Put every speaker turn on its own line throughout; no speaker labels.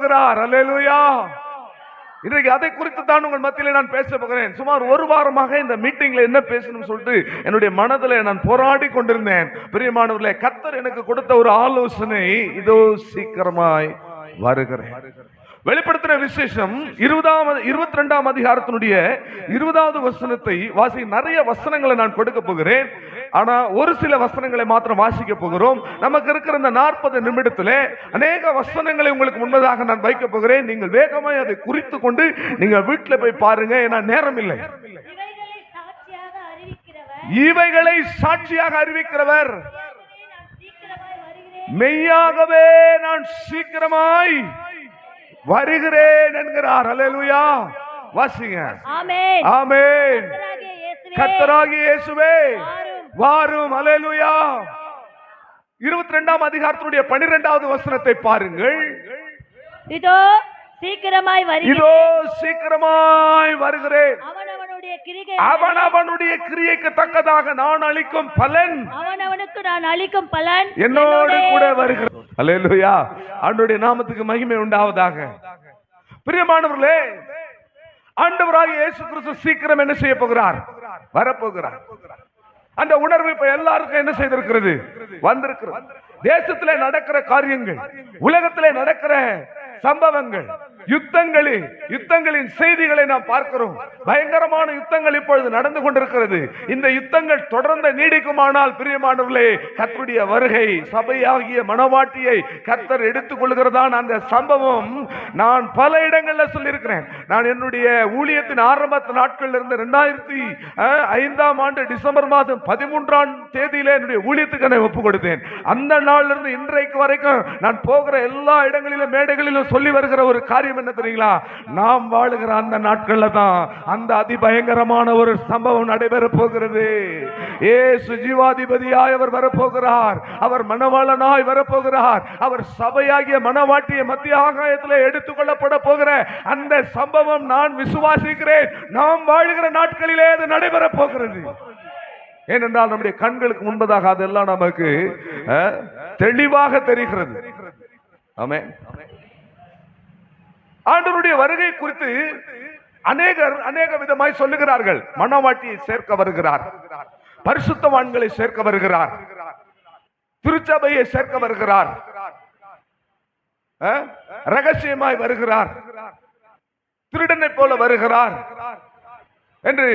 வரப்போகிறார். அல்லேலூயா. இன்றைக்கு அதை குறித்து தான் உங்கள் மத்தியிலே நான் பேச போகிறேன். சுமார் ஒரு வாரமாக இந்த மீட்டிங்ல என்ன பேசணும்னு சொல்லிட்டு என்னுடைய மனதிலே நான் போராடி கொண்டிருந்தேன். பிரியமானவர்களே, கர்த்தர் எனக்கு கொடுத்த ஒரு ஆலோசனை, இதோ சீக்கிரமாய் வருகிறேன். வெளிப்படுத்தின விசேஷம் 22ஆம் அதிகாரத்தினுடைய 20வது வசனத்தை வாசி. நிறைய வசனங்களை நான் கொடுக்க போகிறேன். ஆனா ஒரு சில வசனங்களை மாத்திரம் வாசிக்க போகிறோம். நமக்கு இருக்கிற இந்த 40 நிமிடத்திலே அநேக வசனங்களை உங்களுக்கு முன்பதாக நான் வைக்க போகிறேன். நீங்கள் வேகமாய் அதை குறித்து கொண்டு நீங்க வீட்டில் போய் பாருங்க. ஏன்னா நேரம் இல்லை. இவைகளை சாட்சியாக அறிவிக்கிறவர், மெய்யாகவே நான் சீக்கிரமாய் வருகிறேன் என்கிறார். அல்லேலூயா. வாசிங்க. ஆமென் ஆமென். கர்த்தராகிய இயேசுவே வாரும். அல்லேலூயா. 22ஆம் அதிகாரத்தினுடைய 12வது வசனத்தை பாருங்கள்.
இதோ சீக்கிரமாய் வருகிறேன்,
இதோ சீக்கிரமாய் வருகிறேன், அவனவனுடைய கிரியைக்கு தக்கதாக நான் அளிக்கும் பலன்,
அவனவனுக்கு நான் அளிக்கும் பலன்
என்னோடு கூட வருகிறது. அல்லேலூயா. ஆண்டவருடைய நாமத்துக்கு மகிமை உண்டாவதாக. பிரியமானவர்களே, ஆண்டவராகிய இயேசு கிறிஸ்து சீக்கிரம் என்ன செய்ய போகிறார்? வரப்போகிறார். அந்த உணர்வு இப்ப எல்லாருக்கும் என்ன செய்திருக்கிறது? வந்திருக்கிறது. தேசத்திலே நடக்கிற காரியங்கள், உலகத்திலே நடக்கிற சம்பவங்கள், யுத்தங்களின் செய்திகளை நாம் பார்க்கிறோம். பயங்கரமான யுத்தங்கள் இப்பொழுது நடந்து கொண்டிருக்கிறது. இந்த யுத்தங்கள் தொடர்ந்து நீடிக்குமானால் பிரியமானவர்களே, கர்த்தருடைய வருகை, சபையாகிய மணவாட்டியை கர்த்தர் எடுத்துக் கொள்கிறதான் அந்த சம்பவம். நான் பல இடங்கள்ல சொல்லியிருக்கிறேன். நான் என்னுடைய ஊழியத்தின் ஆரம்ப நாட்கள் இருந்து 2005ஆம் ஆண்டு டிசம்பர் மாதம் 13ஆம் தேதியில என்னுடைய ஊழியத்துக்கு நான் ஒப்பு கொடுத்தேன். அந்த நாள்ல இருந்து இன்றைக்கு வரைக்கும் நான் போகிற எல்லா இடங்களிலும் மேடைகளிலும் சொல்லி வருகிற ஒரு காரியம் என்ன தெரியுங்களா? நாம் வாழுகிற அந்த நாட்கள்ல தான் அந்த அதிபயங்கரமான ஒரு சம்பவம் நடைபெற போகிறது. இயேசு ஜீவாதிபதியாய் அவர் வரப்போகிறார். அவர் மணவாளனாய் வரப்போகிறார். அவர் சபையாகிய மணவாட்டிய மத்திய ஆகாயத்தில் எடுத்துக் கொள்ளப்பட போகிற அந்த சம்பவம் நான் விசுவாசிக்கிறேன். நாம் வாழுகிற நாட்களிலே அது நடைபெற போகிறது. ஏனென்றால் நம்முடைய கண்களுக்கு முன்பதாக அதெல்லாம் நமக்கு தெளிவாக தெரிகிறது. ஆமென். ஆண்டவருடைய வருகை குறித்து அநேக விதமாய் சொல்லுகிறார்கள். மணவாட்டியை சேர்க்க வருகிறார், பரிசுத்தவான்களை சேர்க்க வருகிறார், திருச்சபையை சேர்க்க வருகிறார், ரகசியமாய் வருகிறார், திருடனை போல வருகிறார் என்று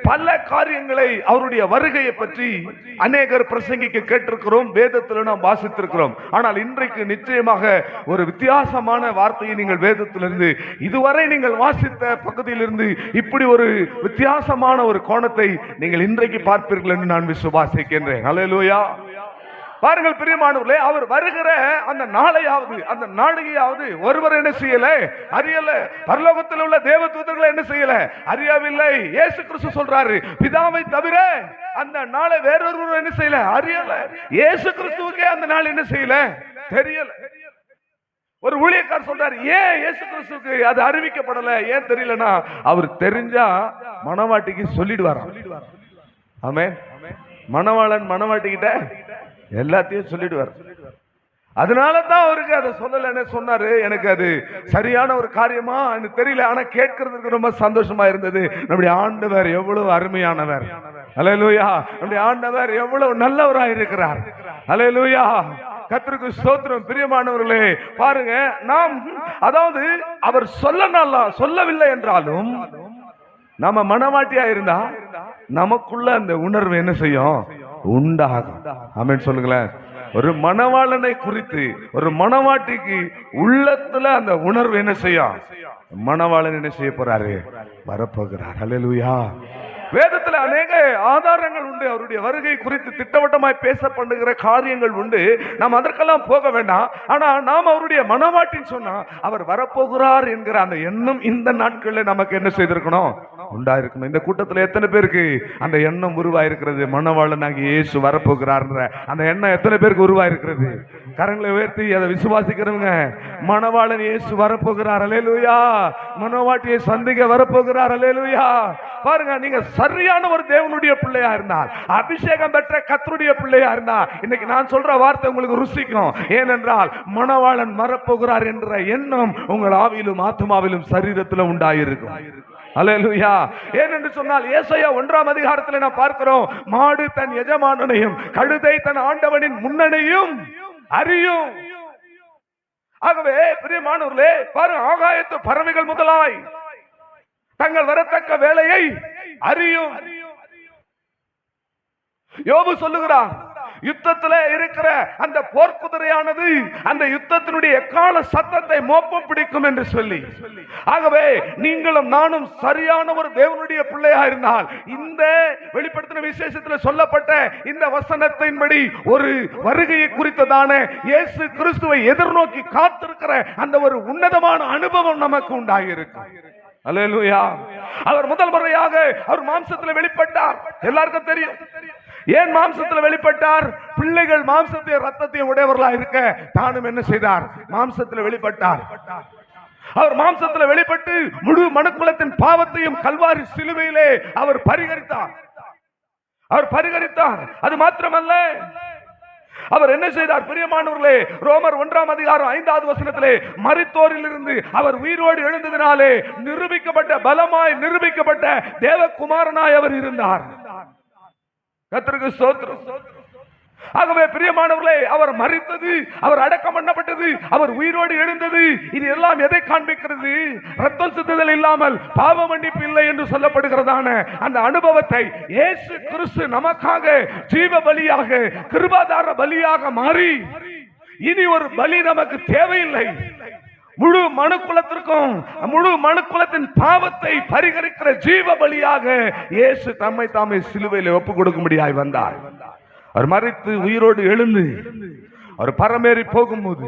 பல காரியங்களை அவருடைய வருகையை பற்றி அநேகர் பிரசங்கிக்க கேட்டிருக்கிறோம். வேதத்தில் நாம் வாசித்திருக்கிறோம். ஆனால் இன்றைக்கு நிச்சயமாக ஒரு வித்தியாசமான வார்த்தையை நீங்கள் வேதத்திலிருந்து இதுவரை நீங்கள் வாசித்த பகுதியிலிருந்து இப்படி ஒரு வித்தியாசமான ஒரு கோணத்தை நீங்கள் இன்றைக்கு பார்ப்பீர்கள் என்று நான் விசுவாசிக்கின்றேன். அல்லேலூயா. பாருங்கள் பிரியமானவர்களே, அவர் வருகிற அந்த நாளையாவது அந்த நாளையாவது ஒருவர் என்ன செய்யல? அறியல. பரலோகத்தில் உள்ள தேவதூதர்கள் என்ன செய்யல? அறியவில்லை. இயேசு கிறிஸ்து சொல்றாரு, பிதாவை தவிர அந்த நாளை வேறொருவர் என்ன செய்யல? அறியல. இயேசு கிறிஸ்துவுக்கே அந்த நாள் என்ன செய்யல? தெரியல. ஒரு ஊழியக்காரர் சொல்றாரு, ஏன் இயேசு கிறிஸ்துவுக்கு அது அறிவிக்கப்படல? ஏன் தெரியலனா, அவர் தெரிஞ்சா மணவாட்டிக்கு சொல்லிடுவார். ஆமென். மணவாளன் மணவாட்டிக்கிட்ட எல்லாத்தையும் சொல்லிடுவார். அதனால தான் அவருக்கு அதை சொல்லலன்னு சொன்னாரு. எனக்கு அது சரியான ஒரு காரியமா எனக்கு தெரியல. ஆனா கேட்கறதுக்கு ரொம்ப சந்தோஷமா இருந்தது. நம்முடைய ஆண்டவர் எவ்வளவு அருமையானவர். அல்லேலூயா. நம்முடைய ஆண்டவர் எவ்வளவு நல்லவராய் இருக்கிறார். அல்லேலூயா. கர்த்தருக்கு ஸ்தோத்திரம். பிரியமானவர்களே, பாருங்க, நாம் அதாவது அவர் சொல்லவில்லை என்றாலும் நம்ம மனவாட்டியா இருந்தா நமக்குள்ள அந்த உணர்வு என்ன செய்யும்? உண்டாகும். ஆமென் சொல்லுங்களேன். ஒரு மணவாளனை குறித்து ஒரு மணவாட்டிக்கு உள்ளத்துல அந்த உணர்வு என்ன செய்யும்? மணவாளன் என்ன செய்ய போறாரு? வரப்போகிறார். அல்லேலூயா. வேதத்தில் அநேக ஆதாரங்கள் உண்டு. அவருடைய வருகை குறித்து திட்டவட்டமாய் பேசப்படுகிற காரியங்கள் உண்டு. நாம் அதற்கெல்லாம் போக வேண்டாம். ஆனா நாம் அவருடைய மனவாட்டின்னு சொன்னா அவர் வரப்போகிறார் என்கிற அந்த எண்ணம் இந்த நாட்களில் நமக்கு என்ன செய்திருக்கணும்? உண்டாயிருக்கணும். இந்த கூட்டத்தில் எத்தனை பேருக்கு அந்த எண்ணம் உருவாயிருக்கிறது? மணவாளனாகி இயேசு வரப்போகிறார்ன்ற அந்த எண்ணம் எத்தனை பேருக்கு உருவாயிருக்கிறது? கரங்களை உயர்த்தி அதை விசுவாசிக்கிறவங்க, மணவாளன் இயேசு வரப்போகிறார். அல்லேலூயா. மணவாட்டியை சந்திக்க வரப்போகிறார். அல்லேலூயா. பாருங்க, நீங்க சரியான ஒரு தேவனுடைய பிள்ளையா இருந்தால், அபிஷேகம் பெற்ற கர்த்தருடைய பிள்ளையா இருந்தா, இன்னைக்கு நான் சொல்ற வார்த்தை உங்களுக்கு ருசிக்கும். ஏனென்றால் மணவாளன் வரப்போகிறார் என்ற எண்ணம் உங்கள் ஆவியிலும் ஆத்மாவிலும் சரீரத்திலும் உண்டாயிருக்கும். அல்லேலூயா. ஏனென்று சொன்னால் ஏசாயா 1ஆம் அதிகாரத்தில் நாம் பார்க்கிறோம், மாடு தன் எஜமானனையும் கழுதை தன் ஆண்டவனின் முன்னணையும் அறியும். ஆகவே பிரியமானவர்களே, பாருங்க, ஆகாயத்து பறவைகள் முதலாய் தங்கள் வரத்தக்க வேலையை அறியும். யோபு சொல்லுகிறார், யுத்தத்தில் இருக்கிற அந்த போர்க்குதிரையானது அந்த யுத்தத்தினுடைய எக்கால சத்தத்தை மோப்பம் பிடிக்கும் என்று சொல்லி. ஆகவே நீங்களும் நானும் சரியான ஒரு தேவனுடைய பிள்ளையா இருந்தால், இந்த வெளிப்படுத்தின விசேஷத்தில் சொல்லப்பட்ட இந்த வசனத்தின்படி ஒரு வருகையை குறித்ததான இயேசு கிறிஸ்துவை எதிர்நோக்கி காத்திருக்கிற அந்த ஒரு உன்னதமான அனுபவம் நமக்கு உண்டாகியிருக்கும். அல்லேலூயா. அவர் முதல் முறையாக அவர் மாம்சத்தில் வெளிப்பட்டார். எல்லாருக்கும் தெரியும் ஏன் மாம்சத்தில் வெளிப்பட்டார். பிள்ளைகள் மாம்சத்தையும் ரத்தத்தையும் உடையவர்களாக இருக்க தானும் என்ன செய்தார், மாம்சத்தில் வெளிப்பட்டார். அவர் மாம்சத்தில் வெளிப்பட்டு முழு மனுக்குலத்தின் பாவத்தையும் கல்வாரி சிலுவையிலே அவர் பரிகரித்தார். அது மாத்திரமல்ல, அவர் என்ன செய்தார் பிரியமானவர்களே, ரோமர் 1ஆம் அதிகாரம் 5வது வசனத்திலே, மரித்தோரில் இருந்து அவர் உயிரோடு எழுந்ததினாலே பலமாய் நிரூபிக்கப்பட்ட தேவகுமாரனாய் அவர் இருந்தார். கர்த்தருக்கு ஸ்தோத்திரம். ஆகவே பிரியமானவர்களே, அவர் மரித்தது, அவர் அடக்கம் பண்ணப்பட்டது, அவர் உயிரோடு எழுந்தது, இது எல்லாம் எதை காண்பிக்கிறது? ரத்தம் சிந்துதல் இல்லாமல் பாவ மன்னிப்பு இல்லை என்று சொல்லப்படுகிறதான அந்த அனுபவத்தை இயேசு கிறிஸ்து நமக்காக ஜீவ பலியாக, கிருபாதார பலியாக மாறி, இனி ஒரு பலி நமக்கு தேவையில்லை. முழு மனுக்குலத்திற்கும் முழு மனுக்குலத்தின் பாவத்தை பரிகரிக்கிற ஜீவ பலியாக இயேசு தம்மை தாமே சிலுவையில் ஒப்புக் கொடுக்கும்படியாய் வந்தார். அவர் மரித்து உயிரோடு எழுந்து அவர் பரமேறி போகும்போது,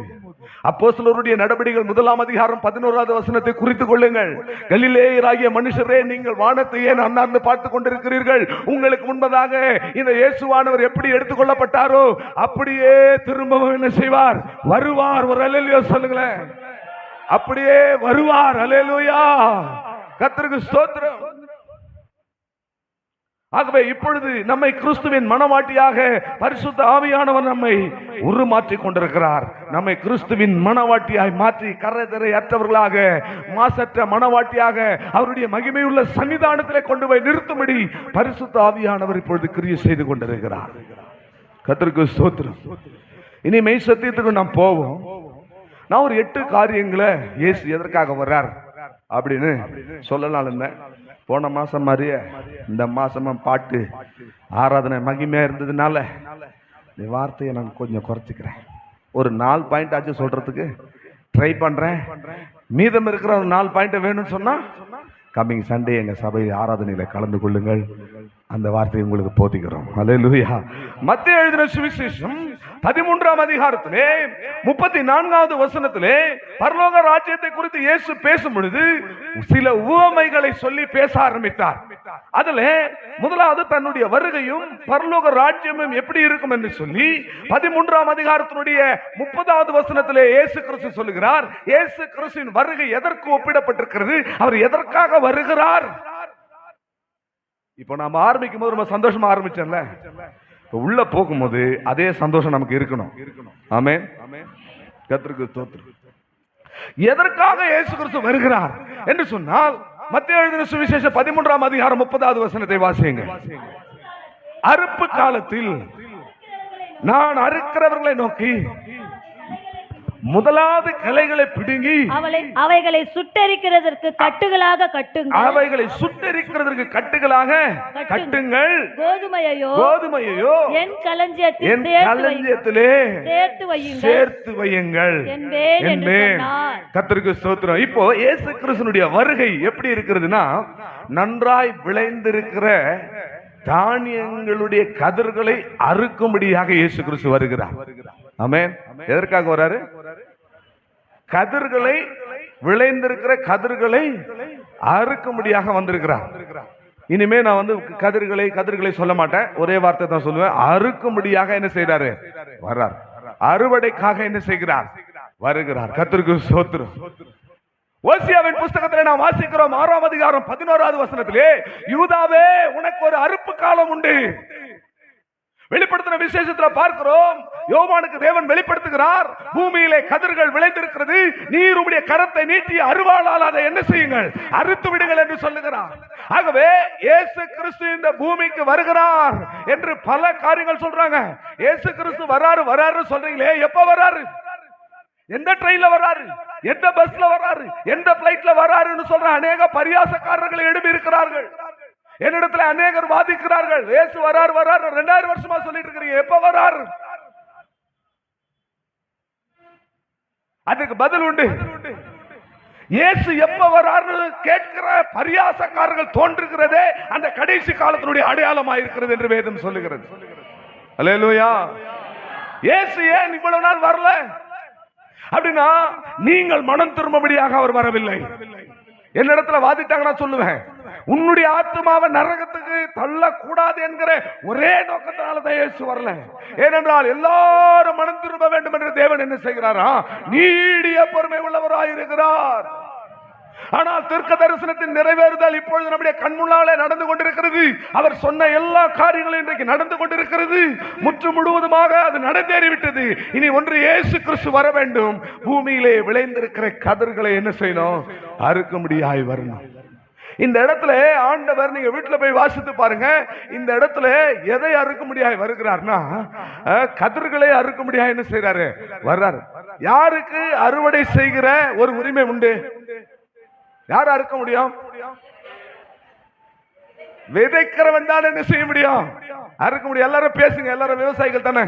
அப்போஸ்தலருடைய நடபடிகள் 1ஆம் அதிகாரம் 11வது வசனத்தை குறித்துக் கொள்ளுங்கள். கலிலேயராகிய மனுஷரே, நீங்கள் வானத்தை ஏன் அண்ணாந்து பார்த்துக் கொண்டிருக்கிறீர்கள்? உங்களுக்கு முன்பதாக இந்த இயேசுவானவர் எப்படி எடுத்துக் கொள்ளப்பட்டாரோ அப்படியே திரும்பவும் என்ன செய்வார், வருவார். ஒரு அல்லேலூயா சொல்லுங்களேன். அப்படியே வருவார். அல்லேலூயா. கர்த்தருக்கு ஸ்தோத்திரம். ஆகவே இப்பொழுது நம்மை கிறிஸ்துவின் மனவாட்டியாக பரிசுத்த ஆவியானவர் நம்மை உருமாற்றிக் கொண்டிருக்கிறார். நம்மை கிறிஸ்துவின் மனவாட்டியாய் மாற்றி கரைதரை அற்றவர்களாக, மாசற்ற மனவாட்டியாக அவருடைய மகிமையுள்ள சன்னிதானத்திலே கொண்டு போய் நிறுத்தும்படி பரிசுத்த ஆவியானவர் இப்பொழுது கிரியை செய்து கொண்டிருக்கிறார். கர்த்தருக்கு ஸ்தோத்திரம். இனி மெய் சத்தியத்துக்கு நாம் போவோம். நான் ஒரு 8 காரியங்களை இயேசு எதற்காக வர்றார் அப்படின்னு சொல்லலாம் இருந்தேன். போன மாசம் மாதிரியே இந்த மாசமும் பாட்டு ஆராதனை மகிமையா இருந்ததுனால இந்த வார்த்தையை நான் கொஞ்சம் குறைச்சிக்கிறேன். ஒரு 4 பாயிண்ட் ஆச்சு சொல்றதுக்கு ட்ரை பண்றேன். மீதம் இருக்கிற ஒரு 4 பாயிண்ட் வேணும்னு சொன்னா கம்மிங் சண்டே எங்க சபை ஆராதனையில கலந்து கொள்ளுங்கள். அந்த வார்த்தையை உங்களுக்கு போதிக்கிறோம். அல்லேலூயா. மத்தேயு எழுதின சுவிசேஷம் 13ஆம் அதிகாரத்திலே 34வது வசனத்திலே பரலோக ராஜ்யத்தை குறித்து இயேசு பேசும் பொழுது சில உவமைகளை சொல்லி பேச ஆரம்பித்தார். அதுல முதலாவது தன்னுடைய வருகையும் பரலோக ராஜ்யமும் எப்படி இருக்கும் என்று சொல்லி 13ஆம் அதிகாரத்தினுடைய 30வது வசனத்திலே இயேசு கிறிஸ்து சொல்லுகிறார். இயேசு கிறிஸ்துவின் வருகை எதற்கு ஒப்பிடப்பட்டிருக்கிறது, அவர் எதற்காக வருகிறார். இப்போ நாம ஆரம்பிக்கும் போது ரொம்ப சந்தோஷமா ஆரம்பிச்சோம்ல, உள்ள போகும்போது அதே சந்தோஷம் நமக்கு இருக்கணும். ஆமென். கர்த்தருக்கு ஸ்தோத்திரம். எதற்காக இயேசு கிறிஸ்து வருகிறார் என்று சொன்னால் மத்தேயு எழுதின சுவிசேஷம் 13ஆம் அதிகாரம் 30வது வசனத்தை வாசியுங்க. அறுப்பு காலத்தில் நான் அறுக்கிறவர்களை நோக்கி முதலாவது கிளைகளை பிடுங்கி
அவைகளை சுட்டெரிக்கிறதற்கு கட்டுகளாக கட்டுங்கள்.
அவைகளை சுட்டெரிக்கிறதற்கு கட்டுகளாக கட்டுங்கள். கோதுமையோ என் களஞ்சியத்திலே சேர்த்து வையுங்கள் என்பேன். கர்த்தருக்கு ஸ்தோத்திரம். இப்போ இயேசு கிறிஸ்துவினுடைய வருகை எப்படி இருக்கிறதுனா, நன்றாய் விளைந்திருக்கிற தானியங்களுடைய கதிர்களை அறுக்கும்படியாக இயேசு கிறிஸ்து வருகிறார். ஆமென். எதற்காக வராரு? கதிர்களை, விளைந்திருக்கிற கதிர்களை அறுக்கும்படியாக வந்திருக்கிறார். இனிமே நான் கதிர்களை சொல்ல மாட்டேன், ஒரே வார்த்தை தான் சொல்லுவேன். அறுக்கும்படியாக என்ன செய்யறாரு? வர்றார். அறுவடைக்காக என்ன செய்கிறார்? வருகிறார். கர்த்தருக்கு ஸ்தோத்திரம். ஓசியாவின் புஸ்தகத்திலே நாம் வாசிக்கிறோம் 6ஆம் அதிகாரம் 11வது வசனத்திலே, யூதாவே உனக்கு ஒரு அறுப்பு காலம் உண்டு. வெளிப்படுத்தின விசேஷத்துல பார்க்கிறோம், யோவானுக்கு தேவன் வெளிப்படுத்துகிறார், பூமியிலே கதிர்கள் விளைந்திருக்கிறது, நீர் உம்முடைய கரத்தை நீட்டி அருவாளால் அதை என்ன செய்யுங்கள், அறுத்து விடுங்கள் என்று சொல்லுகிறார். ஆகவே இயேசு கிறிஸ்து இந்த பூமிக்கு வருகிறார் என்று பல காரியங்கள் சொல்றாங்க. இயேசு கிறிஸ்து வராரு வராரு சொல்றீங்களே, எப்ப வராரு, எந்த ட்ரெயின்ல வராரு, எந்த பஸ்ல வராரு, எந்த பிளைட்ல வராருன்னு சொல்ற அநேக பரியாசக்காரர்கள் எழுப்பி இருக்கிறார்கள். என்னிடத்துல அநேகர் வாதிக்கிறார்கள், இயேசு வராரு வராரு 2000 வருஷமா சொல்லிட்டு இருக்கீங்க, எப்ப வராரு? அதுக்கு பதில் உண்டு. இயேசு எப்ப வராருன்னு கேட்கிற பரியாசக்காரர்கள் தோன்றுகிறதே அந்த கடைசி காலத்தினுடைய அடையாளமாக இருக்கிறது என்று வேதம் சொல்லுகிறது. அல்லேலூயா. இயேசு ஏன் இவ்வளவு நாள் வரல அப்படின்னா, நீங்கள் மனம் திரும்பும்படியாக அவர் வரவில்லை. என்னிடத்துல வாதிட்டாங்கன்னா சொல்லுவேன், உன்னுடைய ஆத்மாவை நரகத்துக்கு தள்ளக்கூடாது என்கிற ஒரே நோக்கத்தினாலதான் இயேசு வரல. ஏனென்றால் எல்லாரும் மனம் திரும்ப வேண்டும் என்று தேவன் என்ன செய்கிறாரா, நீடிய பொறுமை உள்ளவராயிருக்கிறார். ஆனால் தீர்க்க தரிசனத்தின் நிறைவேறுதல் இப்பொழுது நம்முடைய கண்முன்னாலே நடந்து கொண்டிருக்கிறது. அவர் சொன்ன எல்லா காரியங்களும் இன்றைக்கு நடந்து கொண்டிருக்கிறது. முற்று முழுவதுமாக அது நடந்தேறிவிட்டது. இனி ஒன்று இயேசு கிறிஸ்து வர வேண்டும். பூமியிலே விளைந்திருக்கிற கதிர்களை என்ன செய்யணும், அறுக்கும்படியாய் வரணும். இந்த இடத்துல ஆண்டவர், நீங்க வீட்டுல போய் வாசித்து பாருங்க, இந்த இடத்துல எதை அறுக்கும்படியாய் வருகிறார்னா, கதிர்களை அறுக்கும்படியாய் என்ன செய்யறாரு, வர்றாரு. யாருக்கு அறுவடை செய்கிற ஒரு உரிமை உண்டு? யார் அறுக்க முடியும்? விதைக்கிறவன் தான் என்ன செய்ய முடியும், அறுக்க முடியும். எல்லாரும் பேசுங்க, எல்லாரும் விவசாயிகள் தானே.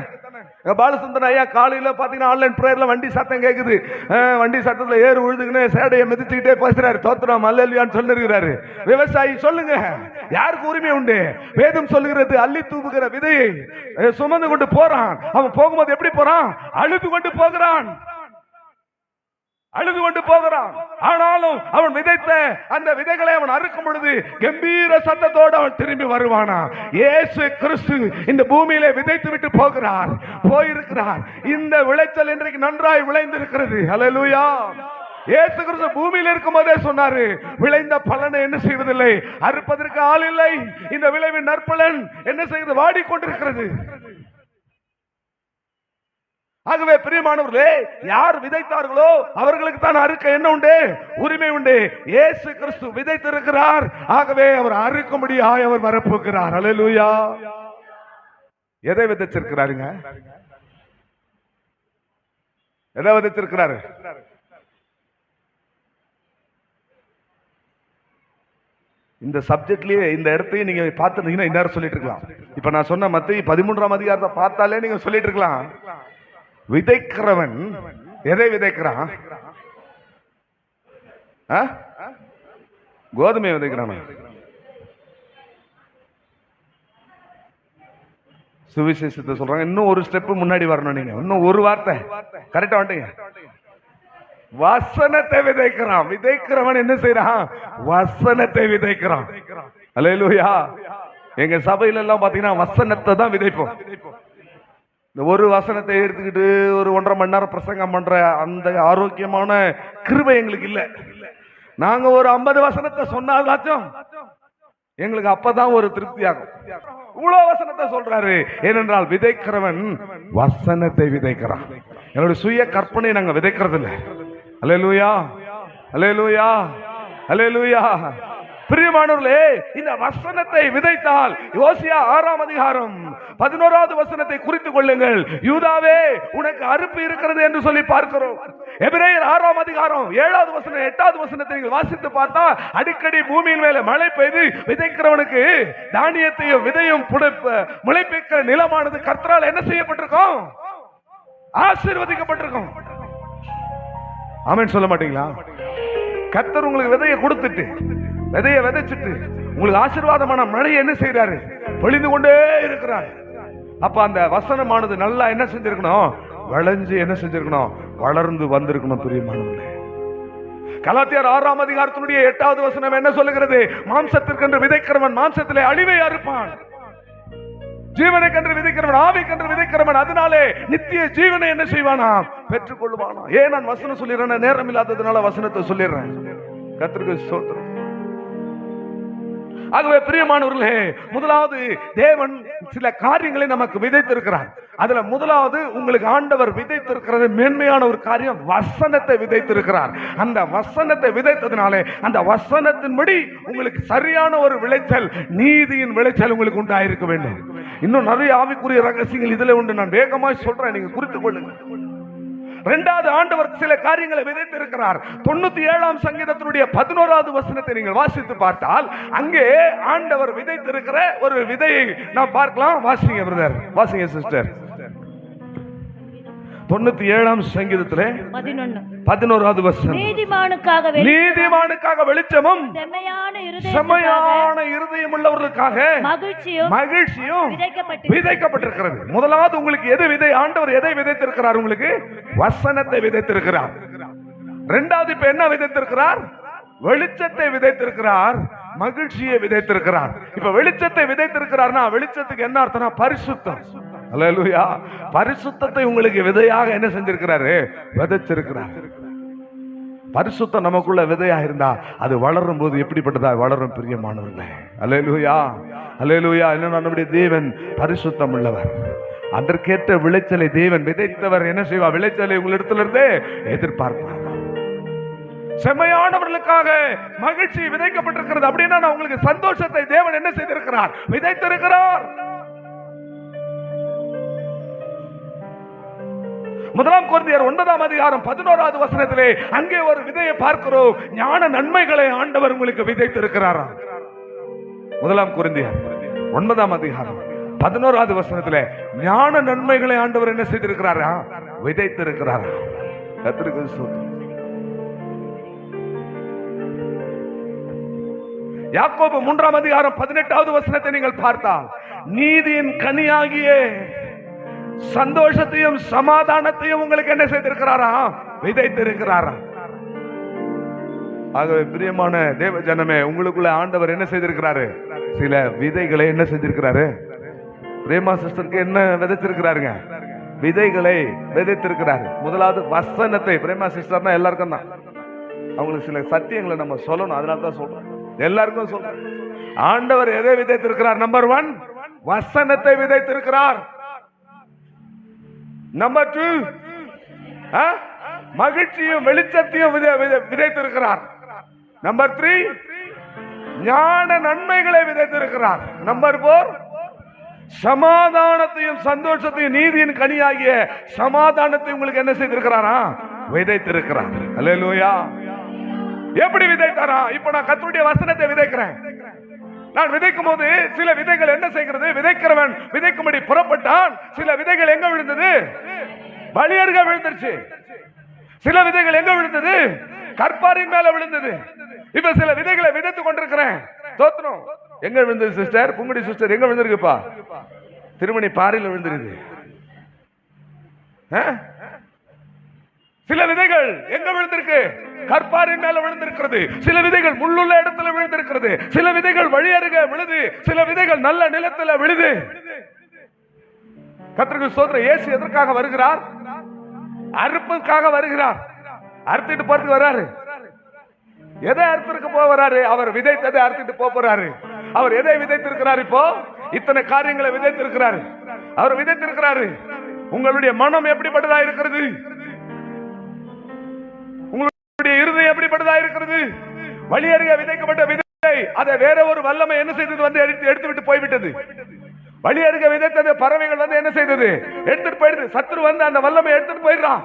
பாலசுந்தரன் ஐயா காலையில பாத்தீங்கன்னா ஆன்லைன் பிரேயர்ல வண்டி சத்தம் கேக்குது. வண்டி சத்தத்துல ஏறு உழுதுக்குன்னு சேடையை மிதிச்சுக்கிட்டே பேசுறாரு, தோத்திரம் அல்லேலூயான்னு சொல்லிருக்கிறாரு. விவசாயி சொல்லுங்க, யாருக்கு உரிமை உண்டு? வேதம் சொல்லுகிறது, அள்ளி தூவுகிற விதையை சுமந்து கொண்டு போறான். அவன் போகும்போது எப்படி போறான், அழுது கொண்டு போகிறான், அழுது கொண்டு போகிறான். ஆனாலும் அவன் விதைத்த அந்த விதைகளை அவன் அறுக்கும் பொழுது கம்பீர சத்தத்தோடு அவன் திரும்பி வருவானா. இயேசு கிறிஸ்து இந்த பூமியிலே விதைத்து விட்டு போகிறார், போயிருக்கிறார். இந்த விளைச்சல் இன்றைக்கு நன்றாய் விளைந்திருக்கிறது. ஹல்லேலூயா. இயேசு கிறிஸ்து பூமியில் இருக்கும் போதே சொன்னாரு, விளைந்த பலனை என்ன செய்வதில்லை, அறுப்பதற்கு ஆள் இல்லை. இந்த விளைவின் நற்பலன் என்ன செய்வது, வாடிக்கொண்டிருக்கிறது. ஆகவே பிரியமானவர்களே, யார் விதைத்தார்களோ அவர்களுக்கு தான் அறுக்க என்ன உண்டு, உரிமை உண்டு. இயேசு கிறிஸ்து விதைத்திருக்கிறார். ஆகவே அவர் அறுக்கும்படியாய் அவர் வரப்போகிறார். அல்லேலூயா. எதை விதைச்சிருக்கிறாருங்க, எதை விதைச்சிருக்கிறாரு? இந்த சப்ஜெக்ட்லயே இந்த இடத்தையும் நீங்க பார்த்துருந்தீங்கன்னா இந்நேரம் சொல்லிட்டு இருக்கலாம். இப்ப நான் சொன்ன மத்தேயு 13ஆம் அதிகாரத்தை பார்த்தாலே நீங்க சொல்லிட்டு இருக்கலாம், விதைக்கிறவன் எதை விதைக்கிறான், கோதுமை விதைக்கிறான். சுவிசேஷத்தை சொல்றாங்க. இன்னும் ஒரு ஸ்டெப் முன்னாடி வரணும், நீங்க இன்னும் ஒரு வார்த்தை கரெக்டா வந்துட்டீங்க. வசனத்தை விதைக்கிறான். விதைக்கிறவன் என்ன செய்யறான், வசனத்தை விதைக்கிறான். அல்லேலூயா. எங்க சபையில எல்லாம் பாத்தீங்கன்னா வசனத்தை தான் விதைப்போம். இந்த ஒரு வசனத்தை எடுத்துக்கிட்டு ஒரு 1.5 மணி நேரம் பிரசங்கம் பண்ற அந்த ஆரோக்கியமான கிருபை எங்களுக்கு இல்ல. நாங்க ஒரு 50 வசனத்தை சொன்னாலும் எங்களுக்கு அப்பதான் ஒரு திருப்தி ஆகும். இவ்வளவு வசனத்தை சொல்றாரு. ஏனென்றால் விதைக்கிறவன் வசனத்தை விதைக்கிறான். என்னோட சுய கற்பனை நாங்க விதைக்கிறது இல்லை. அல்லேலூயா, அல்லேலூயா, அல்லேலூயா. பிரியமானவர்களே, இந்த வசனத்தை விதைத்தால், யோசியா 6ஆம் அதிகாரம் 11வது வசனத்தை குறித்துக் கொள்ளுங்கள். யூதாவே உனக்கு அறுப்பு இருக்கிறது என்று சொல்லி பார்க்கிறோம். எபிரேயர் 6ஆம் அதிகாரம் 7வது வசனம் 8வது வசனத்தை நீங்கள் வாசித்து பார்த்தா, அடிக்கடி பூமியின் மேல மழை பெய்து விதைக்கிறவனுக்கு தானியத்தையும் விதையும் முளைப்பிக்கிற நிலமானது கர்த்தரால் என்ன செய்யப்பட்டிருக்கும், ஆசீர்வதிக்கப்பட்டிருக்கும். ஆமென் சொல்ல மாட்டீங்களா? கர்த்தர் உங்களுக்கு விதையை கொடுத்துட்டு, விதையை விதைச்சிட்டு உங்களுக்கு ஆசீர்வாதமான மழையை என்ன செய்யறாரு, பொழிந்து கொண்டே இருக்கிறார். அப்ப அந்த வசனமானது நல்லா என்ன செஞ்சிருக்கணும், விளைஞ்சு என்ன செஞ்சிருக்கணும், வளர்ந்து வந்திருக்கணும். பிரியமானவர்களே, கலாத்தியர் 6ஆம் அதிகாரத்தினுடைய 8வது வசனம் என்ன சொல்லுகிறது, மாம்சத்திற்கென்று விதைக்கிறவன் மாம்சத்திலே அழிவை அறுப்பான். ஜீவனை கன்று விதைக்கிறவன் ஆவி கன்று விதைக்கிறவன் அதனாலே நித்திய ஜீவனை என்ன செய்வானா பெற்றுக் கொள்வானா. ஏன் நான் வசனம் சொல்லிடுறேன், நேரம் இல்லாததுனால வசனத்தை சொல்லிடுறேன். கர்த்தருக்கு ஸ்தோத்திரம். ஆகவே பிரியமானவர்களே, முதலாவது தேவன் சில காரியங்களை நமக்கு விதைத்திருக்கிறார். அதுல முதலாவது உங்களுக்கு ஆண்டவர் விதைத்திருக்கிறது மேன்மையான ஒரு காரியம், வசனத்தை விதைத்திருக்கிறார். அந்த வசனத்தை விதைத்ததுனாலே அந்த வசனத்தின்படி உங்களுக்கு சரியான ஒரு விளைச்சல், நீதியின் விளைச்சல் உங்களுக்கு உண்டாயிருக்க வேண்டும். இன்னும் நிறைய ஆவிக்குரிய ரகசியங்கள் இதுல உண்டு, நான் வேகமாய் சொல்றேன், நீங்க குறித்துக் கொள்ளுங்க. இரண்டாவது, ஆண்டவர் சில காரியங்களை விதைத்திருக்கிறார். 97ஆம் சங்கீதத்தினுடைய 11வது வசனத்தை நீங்கள் வாசித்து பார்த்தால் அங்கே ஆண்டவர் விதைத்திருக்கிற ஒரு விதையை நாம் பார்க்கலாம். வாசிங்க பிரதர், வாசிங்க சிஸ்டர். 97ஆம் சங்கீதத்திலே 11வது வசனம், நீதிமானுக்காக வெளிச்சமும் செம்மையான இருதயம் உள்ளவர்களுக்காக மகிழ்ச்சியும் விதைக்கப்பட்டிருக்கிறது. முதலாவது உங்களுக்கு எது விதை, ஆண்டவர் எதை விதைத்திருக்கிறார்? உங்களுக்கு வசனத்தை விதைத்திருக்கிறார். இரண்டாவது இப்ப என்ன விதைத்திருக்கிறார்? வெளிச்சத்தை விதைத்திருக்கிறார், மகிழ்ச்சியை விதைத்திருக்கிறார். இப்ப வெளிச்சத்தை விதைத்திருக்கிறார்னா வெளிச்சத்துக்கு என்ன அர்த்தம்னா பரிசுத்தம். அல்லேலூயா. பரிசுத்தத்தை உங்களுக்கு விதையாக என்ன செஞ்சிருக்கிறாரு? விதைச்சிருக்கிறார். பரிசுத்தம் நமக்குள்ள விதையா இருந்தா அது வளரும் போது எப்படிப்பட்டதா வளரும் பிரியமானவர்களே. அல்லேலூயா, அல்லேலூயா. என்ன, நம்முடைய தேவன் பரிசுத்தம் உள்ளவர். அதற்கேற்ற விளைச்சலை தேவன் விதைத்தவர் என்ன செய்வார்? விளைச்சலை உங்களிடத்திலிருந்தே எதிர்பார்ப்பார். செம்மையானவர்களுக்காக மகிழ்ச்சி விதைக்கப்பட்டிருக்கிறது. அப்படின்னா நான் உங்களுக்கு சந்தோஷத்தை தேவன் என்ன செய்திருக்கிறார்? விதைத்திருக்கிறார். முதலாம் கொரிந்தியர் 9ஆம் அதிகாரம் 11வது வசனத்திலே அங்கே ஒரு விதையை பார்க்கிறோம். ஞான நன்மைகளை ஆண்டவர் உங்களுக்கு விதைத்திருக்கிறார். முதலாம் கொரிந்தியர் 9ஆம் அதிகாரம் 11வது வசனத்திலே ஞான நன்மைகளை ஆண்டவர் என்ன செய்திருக்கிறாரா? விதைத்திருக்கிறார். கர்த்தருக்கு ஸ்தோத்திரம். யாக்கோபு 3ஆம் அதிகாரம் 18வது வசனத்தை நீங்கள் பார்த்தால் நீதியின் கனியாகிய சந்தோஷத்தையும் சமாதானத்தையும் உங்களுக்கு என்ன செய்திருக்கிறாரா? விதைத்திருக்கிறாரா? ஆகவே பிரியமான தேவ ஜனமே, உங்களுக்குள்ள ஆண்டவர் என்ன செய்திருக்கிறாரு? சில விதைகளை என்ன செஞ்சிருக்கிறாரு? பிரேமா சிஸ்டருக்கு என்ன விதைச்சிருக்கிறாருங்க? விதைகளை விதைத்திருக்கிறாரு. முதலாவது வசனத்தை. பிரேமா சிஸ்டர்னா எல்லாருக்கும் தான், அவங்களுக்கு சில சத்தியங்களை நம்ம சொல்லணும், அதனால தான் சொல்றோம், எல்லாருக்கும் சொல்றோம். ஆண்டவர் எதை விதைத்திருக்கிறார்? நம்பர் 1 வசனத்தை விதைத்திருக்கிறார். நம்பர் 2 மகிழ்ச்சியும் வெளிச்சத்தையும் விதைத்திருக்கிறார். நம்பர் 3 ஞான நன்மைகளை விதைத்திருக்கிறார். நம்பர் 4 சமாதானத்தையும் சந்தோஷத்தையும் நீதியின் கனியாகிய சமாதானத்தை உங்களுக்கு என்ன செய்திருக்கிறாரா? விதைத்திருக்கிறார். அல்லேலூயா. எப்படி விதைத்தாரா? இப்ப நான் கர்த்தருடைய வசனத்தை விதைக்கிறேன். நான் விதைக்கும் போது சில விதைகள் என்ன செய்கிறது? விதைக்கிறவன் விதைக்கும்படி புறப்பட்டான். சில விதைகள் எங்க விழுந்தது? வழியருக விழுந்துருச்சு. சில விதைகள் எங்க விழுந்தது? கற்பாரின் மேல விழுந்தது. இப்ப சில விதைகளை விதைத்துக் கொண்டிருக்கிறேன். தோத்திரம். எங்க விழுந்தது சிஸ்டர்? புங்குடி சிஸ்டர் எங்க விழுந்திருக்குப்பா? திருமணி பாறையில் விழுந்திருக்கு. சில விதைகள் எங்க விழுந்திருக்கு? கற்பாரின் மேல விழுந்திருக்கிறது. சில விதைகள் முள்ளுள்ள இடத்துல விழுந்திருக்கிறது. சில விதைகள் வழி அருகே விழுது. சில விதைகள் நல்ல நிலத்துல விழுது. கர்த்தருக்கு ஸ்தோத்திரம். இயேசு எதற்காக வருகிறார்? அறுப்புக்காக வருகிறார். அறுத்துட்டு போறதுக்கு வராரு. எதை அறுத்துக்கு போறாரு? அவர் விதைத்ததை அறுத்துட்டு போறாரு. அவர் எதை விதைத்திருக்கிறார்? இப்போ இத்தனை காரியங்களை விதைத்திருக்கிறாரு. அவர் விதைத்திருக்கிறாரு. உங்களுடைய மனம் எப்படிப்பட்டதா இருக்கிறது? இருதயம் எப்படிப்பட்டதா இருக்கிறது? வழி அருகே விதைக்கப்பட்ட விதை அதை வேற ஒரு வல்லமை என்ன செய்தது? வந்து எடுத்து விட்டு போய்விட்டது. வழி அருகே விதைத்தது பறவைகள் வந்து என்ன செய்தது? எடுத்துட்டு போயிடுது. சத்துரு வந்து அந்த வல்லமை எடுத்துட்டு போயிடுறான்.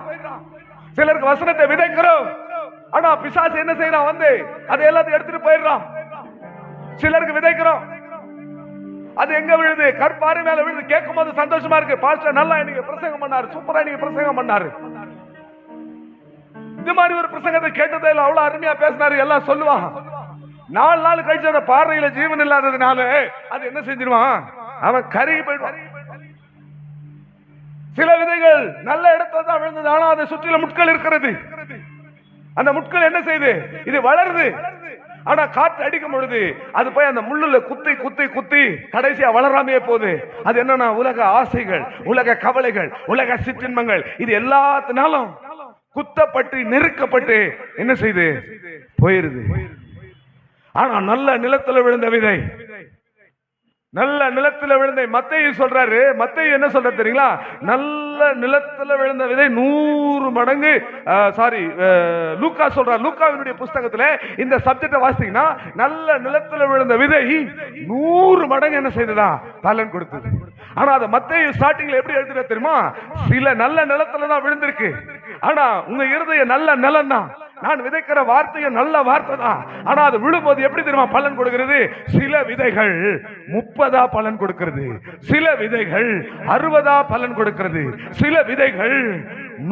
சிலருக்கு வசனத்தை விதைக்கிறோம், ஆனா பிசாசு என்ன செய்யறான்? வந்து அதை எல்லாத்தையும் எடுத்துட்டு போயிடுறான். சிலருக்கு விதைக்கிறோம், அது எங்க விழுது? கற்பாறை மேல விழுது. கேட்கும் போது சந்தோஷமா இருக்கு. பாஸ்டர் நல்லா இன்னைக்கு பிரசங்கம் பண்ணாரு, சூப்பரா இன்னைக்கு பிரசங்கம் பண்ணாரு. இந்த மாதிரி ஒரு பிரசங்கத்தை கேட்டதே இல்ல, அவ்வளவு அருமையா பேசினாரு, எல்லாம் சொல்லுவான். 4 நாள் கழிச்சு அந்த பார்வையில ஜீவன் இல்லாததுனால அது என்ன செஞ்சிருவான்? அவன் கருகி போயிடுவான். சில விதைகள் நல்ல இடத்துல தான் விழுந்தது, ஆனா அதை சுற்றில முட்கள் இருக்கிறது. அந்த முட்கள் என்ன செய்யுது? இது வளருது. ஆனா காற்று அடிக்கும் பொழுது அது போய் அந்த முள்ளுல குத்தி குத்தி குத்தி கடைசியா வளராமையே போகுது. அது என்னன்னா உலக ஆசைகள், உலக கவலைகள், உலக சிற்றின்பங்கள், இது எல்லாத்தினாலும் குத்தப்பட்டு நெருக்கப்பட்டு என்ன செய்து போயிருது. ஆனா நல்ல நிலத்துல விழுந்த விதை, நல்ல நிலத்துல விழுந்த மத்தேயு சொல்றாரு. மத்தேயு என்ன சொல்ற தெரியுங்களா? நல்ல நிலத்துல விழுந்த விதை 100 மடங்கு, லூக்கா சொல்றார். லூக்காவினுடைய புஸ்தகத்துல இந்த சப்ஜெக்ட வாசித்தீங்கன்னா நல்ல நிலத்துல விழுந்த விதை 100 மடங்கு என்ன செய்ததா? பலன் கொடுத்தது. ஆனா அது மத்தேயு ஸ்டார்டிங்ல எப்படி எழுதுற தெரியுமா? சில நல்ல நிலத்துல தான் விழுந்திருக்கு. ஆனா உங்க இருதயம் நல்ல நிலம் தான். நான் விதைக்கிற வார்த்தையும் நல்ல வார்த்தை தான். ஆனா அது விழும்போது எப்படி தெரியுமா பலன் கொடுக்கிறது? சில விதைகள் 30 பலன் கொடுக்கிறது, சில விதைகள் 60 பலன் கொடுக்கிறது, சில விதைகள்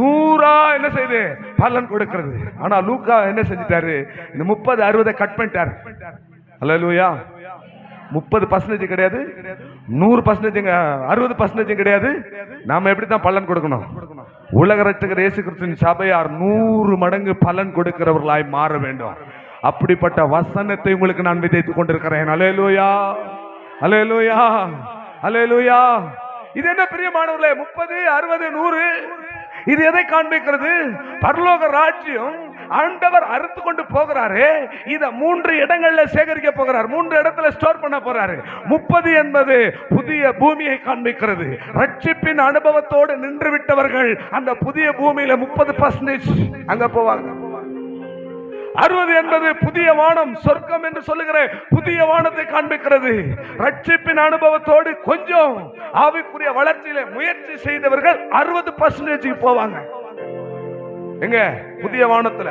100 என்ன செய்து பலன் கொடுக்கிறது. ஆனா லூக்கா என்ன செஞ்சிட்டாரு? இந்த 30 60 கட் பண்ணிட்டாரு. அல்லேலூயா. 30% கிடையாது, 100% 60% கிடையாது. நாம எப்படித்தான் பலன் கொடுக்கணும்? உலக ரட்சகர் இயேசு கிறிஸ்துவின் சபையார் 100 மடங்கு பலன் கொடுக்கிறவர்களாய் மாற வேண்டும். அப்படிப்பட்ட வசனத்தை உங்களுக்கு நான் விதைத்துக் கொண்டிருக்கிறேன். அல்லேலூயா, அல்லேலூயா, அல்லேலூயா. இது என்ன பிரியமானவர்களே? 30 60 100 இது எதை காண்பிக்கிறது? பரலோக ராஜ்யம் ஆண்டவர் அறுத்து கொண்டு போகிறாரு. இத 3 இடங்கள்ல சேகரிக்க போகிறார், 3 இடத்துல ஸ்டோர் பண்ண போறாரு. 30 என்பது புதிய பூமியை காண்பிக்கிறது. ரட்சிப்பின் அனுபவத்தோடு நின்று விட்டவர்கள் அந்த புதிய பூமியில 30% அங்க போவாங்க. 60 என்பது புதிய வானம், சொர்க்கம் என்று சொல்லுகிற புதிய வானத்தை காண்பிக்கிறது. ரட்சிப்பின் அனுபவத்தோடு கொஞ்சம் ஆவிக்குரிய வளர்ச்சியில முயற்சி செய்தவர்கள் 60% போவாங்க. எங்க புதிய வானத்துல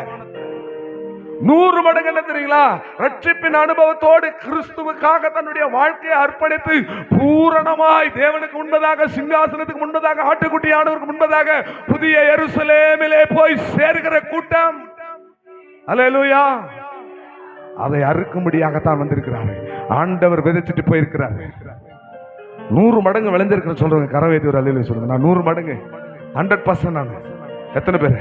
100 மடங்கு என்ன தெரியுங்களா? ரட்சிப்பின் அனுபவத்தோடு கிறிஸ்துவுக்காக தன்னுடைய வாழ்க்கையை அர்ப்பணித்து பூரணமாய் தேவனுக்கு முன்பதாக, சிங்காசனத்துக்கு முன்பதாக, ஆட்டுக்குட்டியானவருக்கு முன்பதாக புதிய எருசலேமிலே போய் சேர்கிற கூட்டம். அல்லேலூயா. அதை அறுக்கும்படியாகத்தான் வந்திருக்கிறாரு. ஆண்டவர் விதைச்சிட்டு போயிருக்கிறாரு. 100 மடங்கு விளைஞ்சிருக்கிற சொல்றேன். கரவேத்தி ஒரு அல்லேலூயா சொல்லுங்க. நான் 100 மடங்கு 100%. நான் எத்தனை பேர்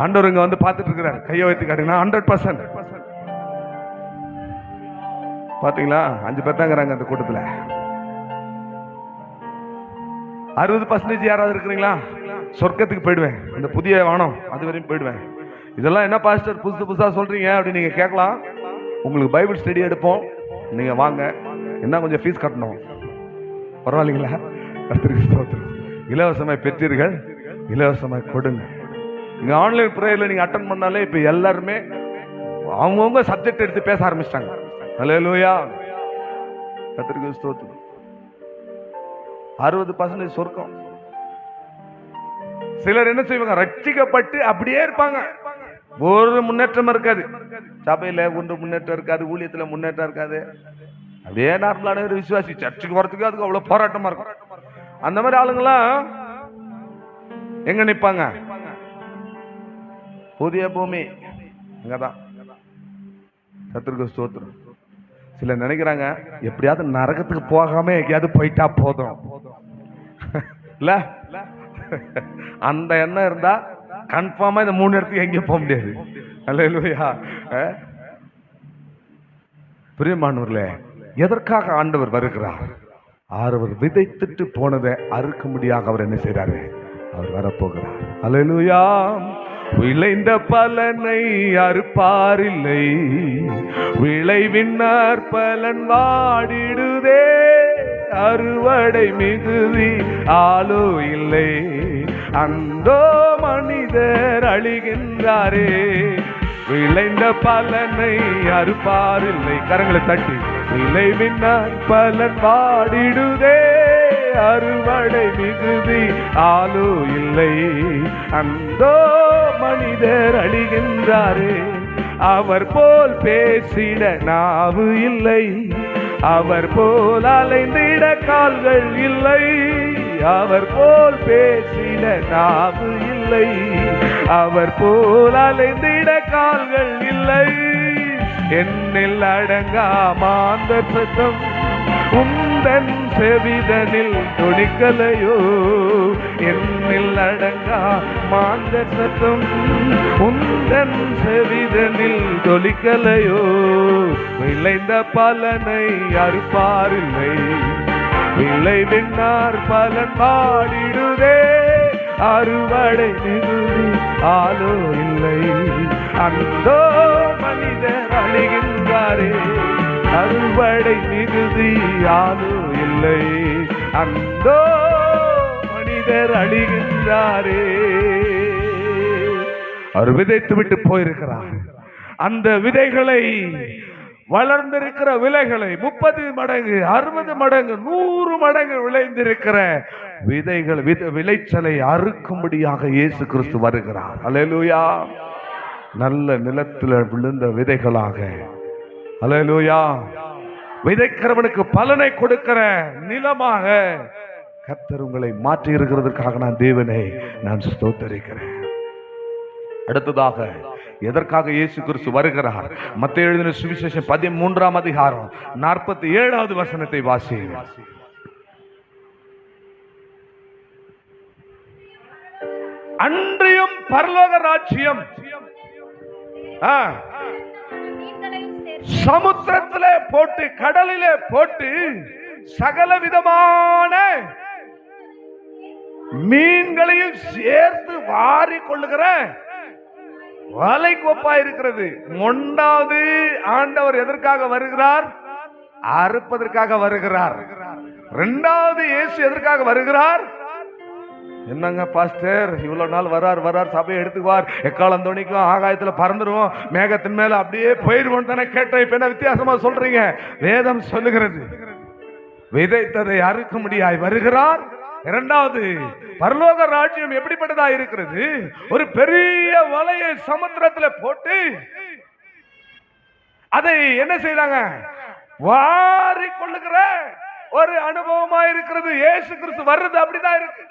ஆண்டவர் இங்க வந்து பார்த்துட்டு இருக்கிறார்? கையை வைத்து காட்டுங்க. 100% பாத்தீங்களா? 5 பேர் தாங்கிறாங்க அந்த கூட்டத்துல. 60% யாராவது இருக்கிறீங்களா? சொர்க்கத்துக்கு போயிடுவேன், அந்த புதிய வானம் அது வரையும் போயிடுவேன். இதெல்லாம் என்ன பாஸ்டர் புதுசு புதுசா சொல்றீங்க அப்படின்னு நீங்க கேட்கலாம். உங்களுக்கு பைபிள் ஸ்டடி எடுப்போம், நீங்க வாங்க. என்ன கொஞ்சம் ஃபீஸ் கட்டணும், பரவாயில்லைங்களா? இலவசமாய் பெற்றீர்கள், இலவசமாய் கொடுங்க. இங்க ஆன்லைன் ப்ரேயர்ல நீங்க அட்டெண்ட் பண்ணாலே இப்ப எல்லாருமே அவங்கவுங்க சப்ஜெக்ட் எடுத்து பேச ஆரம்பிச்சிட்டாங்க. அல்லேலூயா, கர்த்தருக்கு ஸ்தோத்திரம். 60% சொர்க்கம். சிலர் என்ன செய்வாங்க? ரட்சிக்கப்பட்டு அப்படியே இருப்பாங்க, ஒரு முன்னேற்றம் இருக்காது. சபையில ஒன்று முன்னேற்றம் இருக்காது, ஊழியத்துல முன்னேற்றம் இருக்காது. அப்படியே நார்மலான ஒரு விசுவாசி சர்ச்சுக்கு வரதுக்கு அதுக்கு அவ்வளவு போராட்டமா இருக்கும். அந்த மாதிரி ஆளுங்கெல்லாம் எங்க நிப்பாங்க? புதிய பூமி அங்கதான். கர்த்தருக்கு ஸ்தோத்திரம். சிலர் நினைக்கிறாங்க எப்படியாவது நரகத்துக்கு போகாம எங்கேயாவது போயிட்டா போதும் இல்ல, அந்த எண்ணம் இருந்தா கன்ஃபார்மா இந்த 3 இடத்துக்கு எங்கேயும் போக முடியாது. அல்லேலூயா. பிரியமானவர்களே, எதற்காக ஆண்டவர் வருகிறார்? அவர் விதைத்துட்டு போனதை அறுக்கும்படியாக அவர் என்ன செய்றாரு? அவர் வரப்போகிறார். அல்லேலூயா. விளைந்த பலனை அறுப்பாரில்லை, விளைவின் பலன் வாடிடுதே. அறுவடை மிகுதி ஆளோ இல்லை, அந்தோ மனிதர் அழிகின்றாரே. விளைந்த பலனை அறுப்பாரில்லை. கரங்களை தட்டி. விளைவின் பலன் வாடிடுதே, அறுவடை மிகுதி ஆளோ இல்லை, அந்தோ மனிதர் அழிகின்றாரே. அவர் போல் பேசிட நாவு இல்லை, அவர் போல் அலைந்திட கால்கள் இல்லை. அவர் போல் பேசிட நாவு இல்லை, அவர் போல் அலைந்திட கால்கள் இல்லை. என்னில் அடங்கா மாந்த சத்தம் உந்தன் செவிதனில் துணிக்கலையோ என்னில் அடங்கா மாந்த சத்தம் உந்தன் செவிதனில் தொலிக்கலையோ விளைந்த பலனை அறுப்பாரில்லை விளைவின்னார் பலன் பாடிடுதே அறுவடை மிகுதி ஆளோ இல்லை அந்தோ மனிதர் அழிகின்றாரே அறுவடை மிகுதி ஆளோ இல்லை அந்தோ மனிதர் அழிகின்றாரே. அவர் விதைத்து விட்டு போயிருக்கிறார். அந்த விதைகளை வளர்ந்திருக்கிற விலைகளை 30 மடங்கு 60 மடங்கு 100 மடங்கு விளைந்திருக்கிற விதைகள் விளைச்சலை அறுக்கும்படியாக இயேசு கிறிஸ்து வருகிறார். அல்லேலூயா. நல்ல நிலத்தில் விழுந்த விதைகளாக, அல்லேலூயா, விதைக்கிறவனுக்கு பலனை கொடுக்கிற நிலமாக கர்த்தர் உங்களை மாற்றி இருக்கிறதற்காக நான் தேவனை நான் ஸ்தோத்தரிக்கிறேன். அடுத்ததாக எதற்காக இயேசு கிறிஸ்து வருகிறார்? மத்தேயு எழுதின சுவிசேஷம் 13ஆம் அதிகாரம் 47வது வசனத்தை வாசியுங்கள். அன்றியும் பரலோக ராஜ்யம் சமுத்திரத்திலே போட்டு கடலிலே போட்டு சகல விதமான மீன்களையும் சேர்த்து வாரி கொள்ளுகிற வலைக்கு ஒப்பா இருக்கிறது. 1வது ஆண்டவர் எதற்காக வருகிறார்? அறுப்பதற்காக வருகிறார். 2வது இயேசு எதற்காக வருகிறார்? என்னங்க பாஸ்டர் இவ்வளவு நாள் வரார் சபையை எடுத்துக்குவார், எக்காலம் துணிக்கும், ஆகாயத்துல பறந்துருவோம், மேகத்தின் மேல அப்படியே போயிடுவோம் தானே கேட்டேன். இப்ப என்ன வித்தியாசமா சொல்றீங்க? வேதம் சொல்லுகிறது விதைத்ததை அறுக்க முடியாய் வருகிறார். 2வது பரலோக ராஜ்யம் எப்படிப்பட்டதா இருக்கிறது? ஒரு பெரிய வலையை சமுத்திரத்துல போட்டு அதை என்ன செய்றாங்க? வாரி கொள்ளுகிற ஒரு அனுபவமா இருக்கிறது. இயேசு கிறிஸ்து வர்றது அப்படிதான் இருக்கு.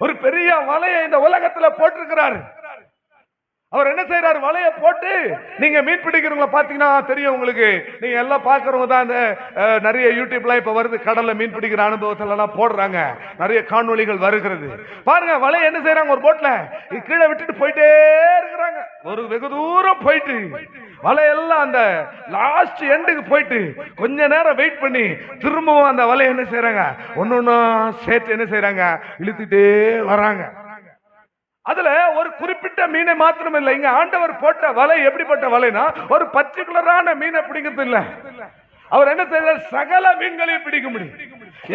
ஒரு பெரிய வலையை இந்த உலகத்துல போட்டிருக்கிறாரு. அவர் என்ன செய்யறாரு? வலைய போட்டு, நீங்க மீன் பிடிக்கிறவங்கள பாத்தீங்கன்னா தெரியும் உங்களுக்கு, நீங்க எல்லாம் பாக்குறவங்க தான் இந்த நிறைய யூடியூப்ல இப்ப வருது, கடல்ல மீன் பிடிக்கிற அனுபவத்துல எல்லாம் போடுறாங்க, நிறைய காணொளிகள் வருகிறது. பாருங்க, வலைய என்ன செய்யறாங்க? ஒரு போட்ல கீழே விட்டுட்டு போயிட்டே இருக்கிறாங்க. ஒரு வெகு தூரம் போயிட்டு வலையெல்லாம் அந்த லாஸ்ட் எண்டுக்கு போயிட்டு கொஞ்ச நேரம் வெயிட் பண்ணி திரும்பவும் அந்த வலைய என்ன செய்யறாங்க? ஒன்னொன்னு சேர்த்து என்ன செய்யறாங்க? இழுத்துட்டே வராங்க. அதுல ஒரு குறிப்பிட்ட மீனை மாத்திரம் இல்லை. இங்க ஆண்டவர் போட்ட வலை எப்படிப்பட்ட வலைனா, ஒரு பர்டிகுலரான மீனை பிடிக்கிறது இல்ல. அவர் என்ன செய்யறார்? சகல மீன்களையும் பிடிக்க முடியும்.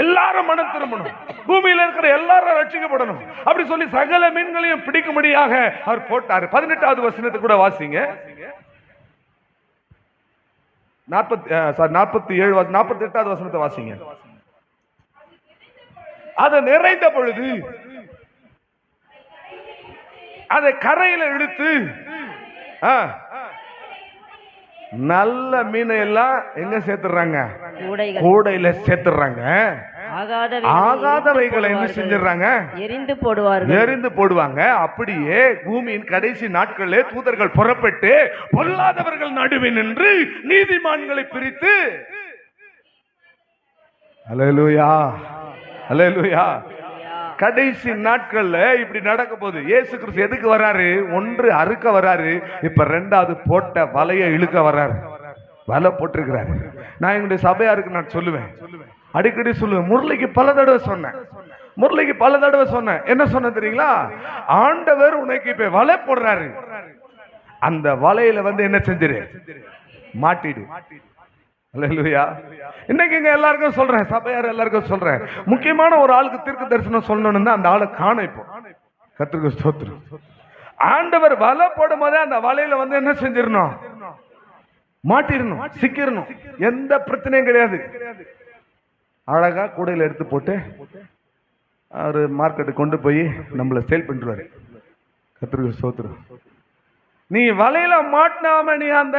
எல்லாரும் மனம் திரும்பணும், பூமியில இருக்கிற எல்லாரும் ரட்சிக்கப்படணும் அப்படி சொல்லி சகல மீன்களையும் பிடிக்கும்படியாக அவர் போட்டார். 18வது வசனத்தை கூட வாசிங்க. 48வது வசனத்தை வாசிங்க. அது நிறைந்த பொழுது அதை கரையில இழுத்து நல்ல மீனை எல்லாம் எங்க சேர்த்துறாங்க? கூடையில சேர்த்துறாங்க. ஆகாதவைகளை என்ன செஞ்சிடறாங்க? எரிந்து போடுவாங்க. அப்படியே பூமியின் கடைசி நாட்களிலே தூதர்கள் புறப்பட்டு பொல்லாதவர்கள் நடுவே நின்று நீதிமான்களை பிரித்து, அல்லேலூயா அல்லேலூயா, கடைசி நாட்கள்ல இப்படி நடக்க போகுது. இயேசு கிறிஸ்து எதுக்கு வராரு? ஒன்று அறுக்க வராரு, இப்ப 2வது போட்ட வலையை இழுக்க வராரு. வலை போட்டிருக்கிறாரு. நான் எங்களுடைய சபையாருக்கு நான் சொல்லுவேன், அடிக்கடி சொல்லுவேன், முரளிக்கு பல தடவை சொன்னேன். என்ன சொன்ன தெரியுங்களா? ஆண்டவர் உனக்கு இப்ப வலை போடுறாரு, அந்த வலையில என்ன செஞ்சிரு? மாட்டிடு. அல்லேலூயா. இன்னைக்கு இங்க எல்லாருக்கும் சொல்றேன், சபையார் எல்லாருக்கும் சொல்றேன், முக்கியமான ஒரு ஆளுக்கு தீர்க்க தரிசனம் சொல்லணும்னா அந்த ஆளை காண. இப்போ கர்த்தருக்கு ஸ்தோத்திரம். ஆண்டவர் வலை போடும் போதே அந்த வலையில என்ன செஞ்சிடணும்? மாட்டிடணும், சிக்கிரணும். எந்த பிரச்சனையும் கிடையாது. அழகா கூடையில எடுத்து போட்டு அவரு மார்க்கெட்டுக்கு கொண்டு போய் நம்மள சேல் பண்ணிடுவாரு. கர்த்தருக்கு ஸ்தோத்திரம். நீ வலையில மாட்டினாம நீ அந்த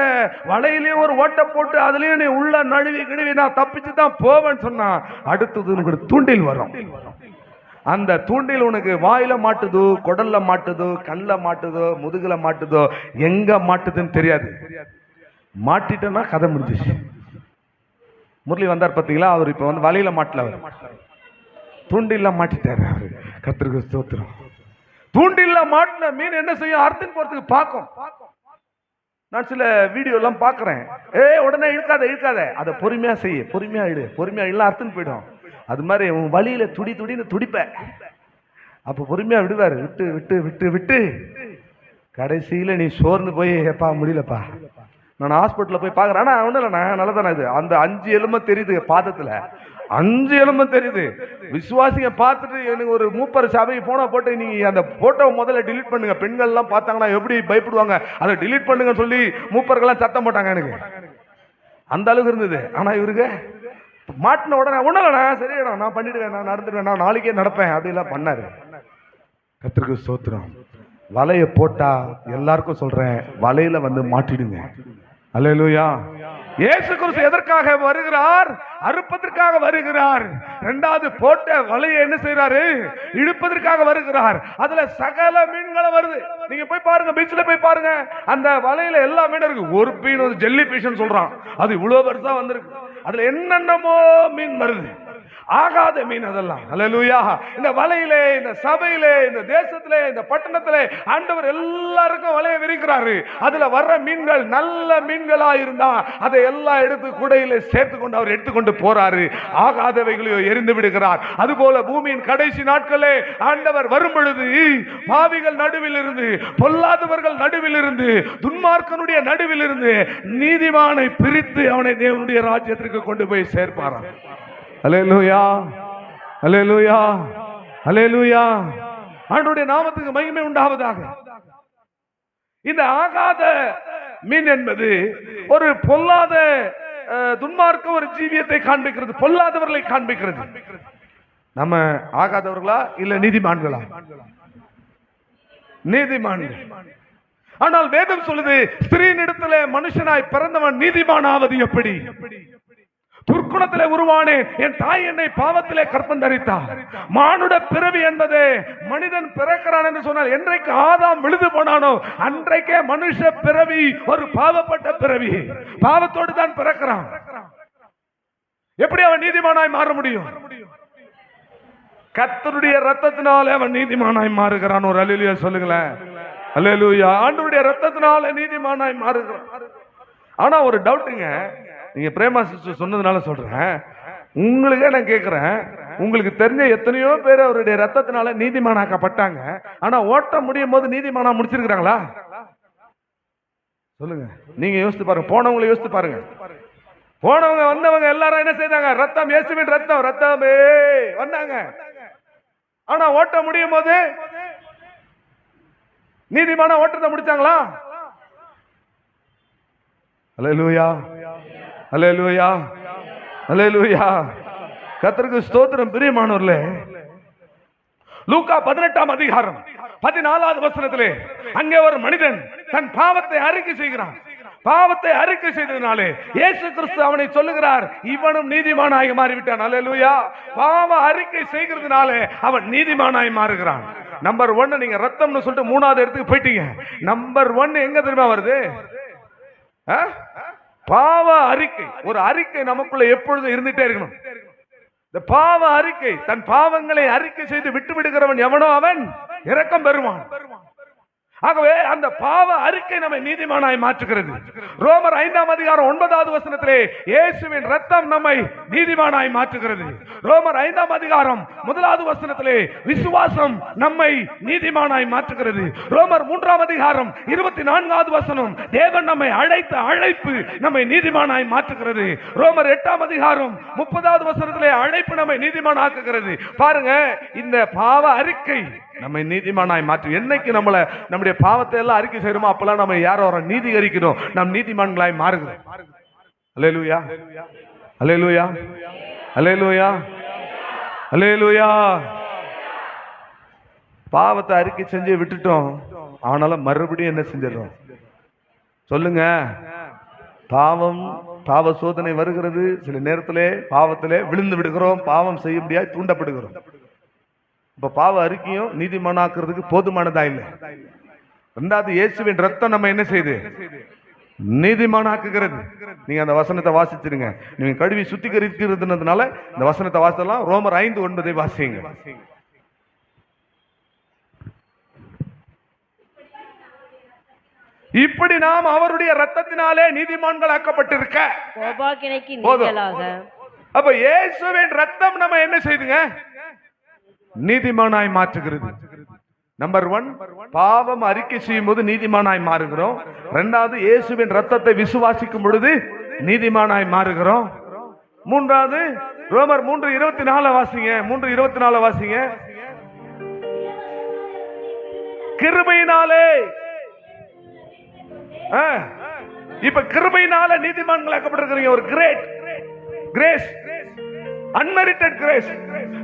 வலையிலேயே ஒரு ஓட்டை போட்டு அதுலயும் நீ உள்ள நழுவி நான் தப்பிச்சு தான் போவேன்னு சொன்னா, அடுத்தது உனக்கு தூண்டில் வரும். அந்த தூண்டில் உனக்கு வாயில மாட்டுதோ, குடல்ல மாட்டுதோ, கண்ல மாட்டுதோ, முதுகுல மாட்டுதோ, எங்க மாட்டுதுன்னு தெரியாது. மாட்டிட்டனா கதை முடிஞ்சிச்சு. முரளி வந்தார் பார்த்தீங்களா, அவர் இப்போ வந்து வலையில மாட்டல, அவர் தூண்டில மாட்டிட்டாரு. அவரு கர்த்தருக்கு ஸ்தோத்திரம். தூண்டில மாட்டின மீன் என்ன செய்யும்? அர்த்தம் போறதுக்கு பார்க்கும். நான் சில வீடியோ எல்லாம் பார்க்குறேன். உடனே இழுக்காத, அதை பொறுமையா செய்ய, பொறுமையா இடு, பொறுமையா இல்லை அர்த்தம் போயிடும். அது மாதிரி உன் வழியில துடின்னு துடிப்ப, அப்போ பொறுமையா விடுவாரு. விட்டு விட்டு விட்டு விட்டு கடைசியில நீ சோர்ந்து போய் எப்பா முடியலப்பா, நான் ஹாஸ்பிட்டலில் போய் பார்க்குறேன். ஆனால் ஒன்றும் இல்லைண்ணா, நல்லதானே இது. அந்த 5 எலும்பு தெரியுது பாதத்தில், 5 எலும்பு தெரியுது. விசுவாசிங்க பார்த்துட்டு எனக்கு ஒரு மூப்பர் சபைக்கு போனா போட்டு நீங்க அந்த போட்டோ முதல்ல டிலீட் பண்ணுங்க. பெண்கள்லாம் பார்த்தாங்கன்னா எப்படி பயப்படுவாங்க, அதை டிலீட் பண்ணுங்க சொல்லி மூப்பர்கள்லாம் சத்தம் போட்டாங்க. எனக்கு அந்த அளவுக்கு இருந்தது. ஆனா இவருக்கு மாட்டின உடனே ஒன்றும் இல்லைண்ணா, சரிடா நான் பண்ணிடுவேன், நான் நடந்துடுவேன், நான் நாளைக்கே நடப்பேன் அப்படிலாம் பண்ணாரு. கர்த்தருக்கு ஸ்தோத்திரம். வலைய போட்டா எல்லாருக்கும் சொல்றேன், வலையில வந்து மாட்டிடுங்க. அல்லேலூயா. இயேசு கிறிஸ்து எதற்காக வருகிறார்? அறுப்பதற்காக வருகிறார். இரண்டாவது போட்ட வலையை என்ன செய்யறாரு? இழுப்பதற்காக வருகிறார். அதுல சகல மீன்களை வருது. நீங்க போய் பாருங்க, பீச்ல போய் பாருங்க, அந்த வலையில எல்லா மீனும் இருக்கு. ஒரு மீன் ஒரு ஜெல்லி ஃபிஷ்னு சொல்றான், அது இவ்வளவு பெருசா வந்திருக்கு. அதுல என்னென்னமோ மீன் வருது, ஆகாத மீன் அதெல்லாம். அல்லேலூயா. இந்த வலையிலே, இந்த சபையிலே, இந்த தேசத்திலே, இந்த பட்டணத்திலே ஆண்டவர் எல்லாருக்கும் வலையை விரிக்கிறாரு. அதுல வர்ற மீன்கள் நல்ல மீன்களா இருந்தா அதை எல்லாம் எடுத்து கூடையிலே சேர்த்து கொண்டு அவர் எடுத்துக்கொண்டு போறாரு. ஆகாதவைகளையோ எரிந்து விடுகிறார். அதுபோல பூமியின் கடைசி நாட்களே ஆண்டவர் வரும் பொழுது பாவிகள் நடுவில் இருந்து, பொல்லாதவர்கள் நடுவில் இருந்து, துன்மார்க்கனுடைய நடுவில் இருந்து நீதிமானை பிரித்து அவனை தேவனுடைய ராஜ்யத்திற்கு கொண்டு போய் சேர்ப்பாராம். அல்லேலூயா, அல்லேலூயா, அல்லேலூயா. ஆண்டவருடைய நாமத்துக்கு மகிமை உண்டாவதாக. இந்த ஆகாத மீன் என்பது ஒரு பொல்லாத துன்மார்க்க ஒரு ஜீவியத்தை காண்பிக்கிறது, பொல்லாதவர்களை காண்பிக்கிறது. நம்ம ஆகாதவர்களா இல்ல நீதிமான்களா? நீதிமான்கள். ஆனால் வேதம் சொல்லுது, ஸ்திரீனிடத்திலே மனுஷனாய் பிறந்தவன் நீதிமானாவது எப்படி? துர்க்குணத்திலே உருவானேன், என் தாய் என்னை பாவத்திலே கற்பந்தரித்தார். மானுட பிறவி என்பது மனிதன் பிறக்கிறான் என்று சொன்னால் என்றைக்கு ஆதாம் விழுது போனானோ அன்றைக்கே மனுஷ பிறவி ஒரு பாவப்பட்ட பிறவி. பாவத்தோடு தான் பிறக்கிறான். எப்படி அவன் நீதிமானாய் மாற முடியும்? கர்த்தருடைய ரத்தத்தினாலே அவன் நீதிமானாய் மாறுகிறான். ஒரு அல்லேலூயா சொல்லுங்களேன். அல்லேலூயா. ஆண்டவருடைய ரத்தத்தினாலே நீதிமானாய் மாறுகிறான். ஆனா ஒரு டவுட்டுங்க, நீங்க பிரேமா சிஸ்டர் சொன்னதுனால சொல்றேன், உங்களுக்கே நான் கேட்கிறேன், உங்களுக்கு தெரிஞ்ச எத்தனையோ பேர் அவருடைய ரத்தத்தினால நீதிமானாக்கப்பட்டாங்க, ஆனா ஓட்ட முடியும் போது நீதிமானா முடிச்சிருக்கிறாங்களா? சொல்லுங்க. நீங்க யோசித்து பாருங்க, போனவங்களை யோசித்து பாருங்க. போனவங்க வந்தவங்க எல்லாரும் என்ன செய்தாங்க? ரத்தம், இயேசுவின் ரத்தம், ரத்தமே வந்தாங்க. ஆனா ஓட்ட முடியும் போது நீதிமானா ஓட்டத்தை முடிச்சாங்களா? அல்லேலூயா, அல்லேலூயா, அல்லேலூயா. கர்த்தருக்கு ஸ்தோத்திரம். பிரியமானவர்களே, லூக்கா 18ஆம் அதிகாரம் 14வது வசனத்திலே அங்கே ஒரு மனிதன் தன் பாவத்தை அறிக்கை செய்கிறான். பாவத்தை அறிக்கை செய்ததினாலே இயேசு கிறிஸ்து அவனை சொல்லுகிறார், இவனும் நீதிமானாய் மாறிவிட்டான். அல்லேலூயா. பாவ அறிக்கை செய்கிறதுனாலே அவன் நீதிமானாய் மாறுகிறான். நம்பர் 1 நீங்க ரத்தம்னு சொல்லிட்டு 3வது இடத்துக்கு போயிட்டீங்க. நம்பர் 1 எங்க தெரியுமா வருது? பாவ அறிக்கை. ஒரு அறிக்கை நமக்குள்ள எப்பொழுதும் இருந்துட்டே இருக்கணும். இந்த பாவ அறிக்கை, தன் பாவங்களை அறிக்கை செய்து விட்டு விடுகிறவன் எவனோ அவன் இரக்கம் பெறுவான். ஆகவே அந்த பாவ அறிக்கை நம்மை நீதிமானாய் மாற்றுகிறது. ரோமர் 5ஆம் அதிகாரம் 9வது வசனத்திலே இயேசுவின் ரத்தம் நம்மை நீதிமானாய் மாற்றுகிறது. ரோமர் 5ஆம் அதிகாரம் 1வது வசனத்திலே விசுவாசம் நம்மை நீதிமானாய் மாற்றுகிறது. ரோமர் 3ஆம் அதிகாரம் 24வது வசனம் தேவன் நம்மை அழைத்த அழைப்பு நம்மை நீதிமானாய் மாற்றுகிறது. ரோமர் 8ஆம் அதிகாரம் 30வது வசனத்திலே அழைப்பு நம்மை நீதிமானாக்குகிறது. பாருங்க, இந்த பாவ அறிக்கை நம்மை நீதிமானாய் மாற்று. என்னைக்கு நம்முடைய பாவத்தை எல்லாம் அறிக்கை செய்யறோமோ அப்பெல்லாம் நம்ம யாரோ நீதிகரிக்கிறோம், நம் நீதிமான்களாய் மாறுகிறோம். அல்லேலூயா, அல்லேலூயா, அல்லேலூயா, அல்லேலூயா. பாவத்தை அறிக்கை செஞ்சு விட்டுட்டோம், ஆனாலும் மறுபடியும் என்ன செஞ்சிடறோம்? சொல்லுங்க. பாவ சோதனை வருகிறது. சில நேரத்திலே பாவத்திலே விழுந்து விடுகிறோம், பாவம் செய்ய முடியாது தூண்டப்படுகிறோம். இப்ப பாவ அறிக்கையும் நீதிமானாக்குறதுக்கு போதுமானதா இல்லை. ரெண்டாவது, இயேசுவின் ரத்தம் நம்ம என்ன செய்து நீதிமானாக்குகிறது. நீங்க அந்த வசனத்தை வாசிச்சிருங்க. நீங்க கழுவி சுத்திகரிக்கிறதுனால இந்த வசனத்தை வாசிக்கலாம். ரோமர் 5:9 வாசிங்க. இப்படி நாம் அவருடைய ரத்தத்தினாலே நீதிமான்கள் ஆக்கப்பட்டிருக்க
கோபாக்கினைக்கு
போதும்.
நீங்களாக.
அப்ப இயேசுவின் ரத்தம் நம்ம என்ன செய்துங்க? நீதிமானாய் மாற்றுகிறது. நம்பர் 1, பாவம் அறிக்கை செய்யும் போது நீதிமானாய் மாறுகிறோம். 2வது, இயேசுவின் ரத்தத்தை விசுவாசிக்கும் பொழுது நீதிமானாய் மாறுகிறோம். 3வது, ரோமர் 3:24 வாசிங்க. 3:24 வாசிங்க. கிருபையினாலே, இப்ப கிருபையினால நீதிமான்களாக்கப்பட்டிருக்கிறீங்க. ஒரு கிரேஸ், அன்மெரிட்டட் கிரேஸ்,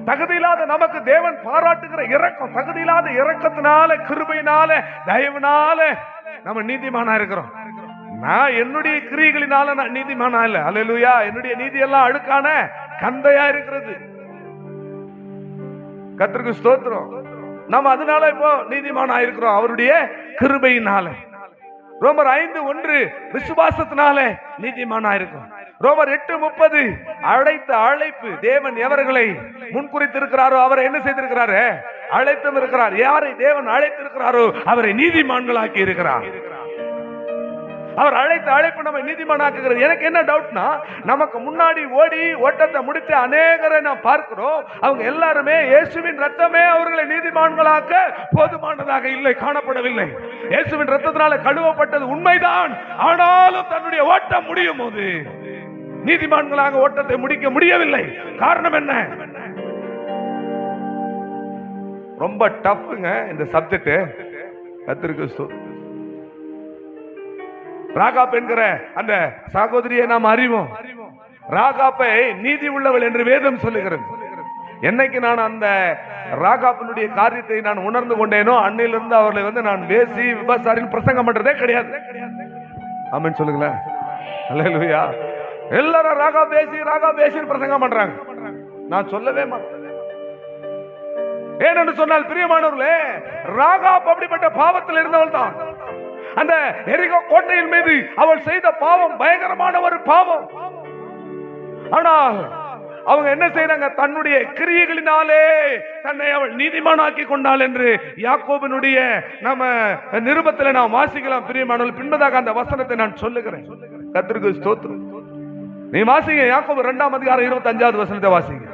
தகுதியில்லாத நமக்கு தேவன் பாராட்டுகிற இரக்கம், தகுதியில்லாத இரக்கத்தினால, கிருபையினால, தயவுனால நம்ம நீதிமானா இருக்கிறோம். நான் என்னுடைய கிரியைகளினால நான் நீதிமானா இல்ல. அல்லேலூயா. என்னுடைய நீதி எல்லாம் அழுக்கான கந்தையா இருக்கிறது. கர்த்தருக்கு ஸ்தோத்திரம். நம்ம அதனால இப்போ நீதிமானா இருக்கிறோம் அவருடைய கிருபையினால. ரோமர் 5:1 விசுவாசத்தினால நீதிமானா இருக்கும். ரோமர் 8:30 அழைத்த அழைப்பு. தேவன் எவர்களை முன்குறித்திருக்கிறாரோ அவரை என்ன செய்திருக்கிறாரு? அழைத்தும் இருக்கிறார். யாரை தேவன் அழைத்திருக்கிறாரோ அவரை நீதிமான்களாக்கி இருக்கிறார். அவர் அழைத்த அழைப்பு நம்ம நீதிமானாக்குகிறது. எனக்கு என்ன டவுட்னா, நமக்கு முன்னாடி ஓடி ஓட்டத்தை முடிச்ச அநேகரை நாம் பார்க்கிறோம். அவங்க எல்லாருமே இயேசுவின் ரத்தமே அவர்களை நீதிமான்களாக்க போதுமானதாக இல்லை, காணப்படவில்லை. இயேசுவின் ரத்தத்தினால கழுவப்பட்டது உண்மைதான். ஆனாலும் தன்னுடைய ஓட்டம் முடியும் போது நீதிமான்களாக ஓட்டத்தை முடிக்க முடியவில்லை. காரணம் என்ன? ரொம்ப டஃப்ங்க இந்த சப்ஜெக்ட். கர்த்தருக்கு ராகாப் என்கிற அந்த சகோதரியை நாம் அறிவோம். ராகாப்பை நீதி உள்ளவள் என்று வேதம் சொல்லுகிறது. என்னைக்கு நான் அந்த ராகாப்பினுடைய காரியத்தை நான் உணர்ந்து கொண்டேனோ அன்னையிலிருந்து அவர்களை நான் வேசி விபசாரின் பிரசங்கம் பண்றதே கிடையாது. ஆமென் சொல்லுங்களேன். அல்லேலூயா. எல்லாரும் ராகாப் வேசி பிரசங்கம் பண்றாங்க. நான் சொல்லவே மாட்டேன். ஏனென்று சொன்னால் பிரியமானவர்களே, ராகாப் அப்படிப்பட்ட பாவத்தில் இருந்தவள் தான். அந்த எரிகோ கோட்டையின் மீது அவள் செய்த பாவம் பயங்கரமான ஒரு பாவம். ஆனால் அவங்க என்ன செய்யறாங்க? தன்னுடைய கிரியைகளினாலே தன்னை அவள் நீதிமானாக்கி கொண்டாள் என்று யாக்கோபினுடைய நம்ம நிருபத்தில் நாம் வாசிக்கலாம். பிரியமானவர்கள், பின்பதாக அந்த வசனத்தை நான் சொல்லுகிறேன். கர்த்தருக்கு ஸ்தோத்திரம். நீ வாசிங்க. யாக்கோபு 2ஆம் அதிகாரம் 25வது வசனத்தை வாசிங்க.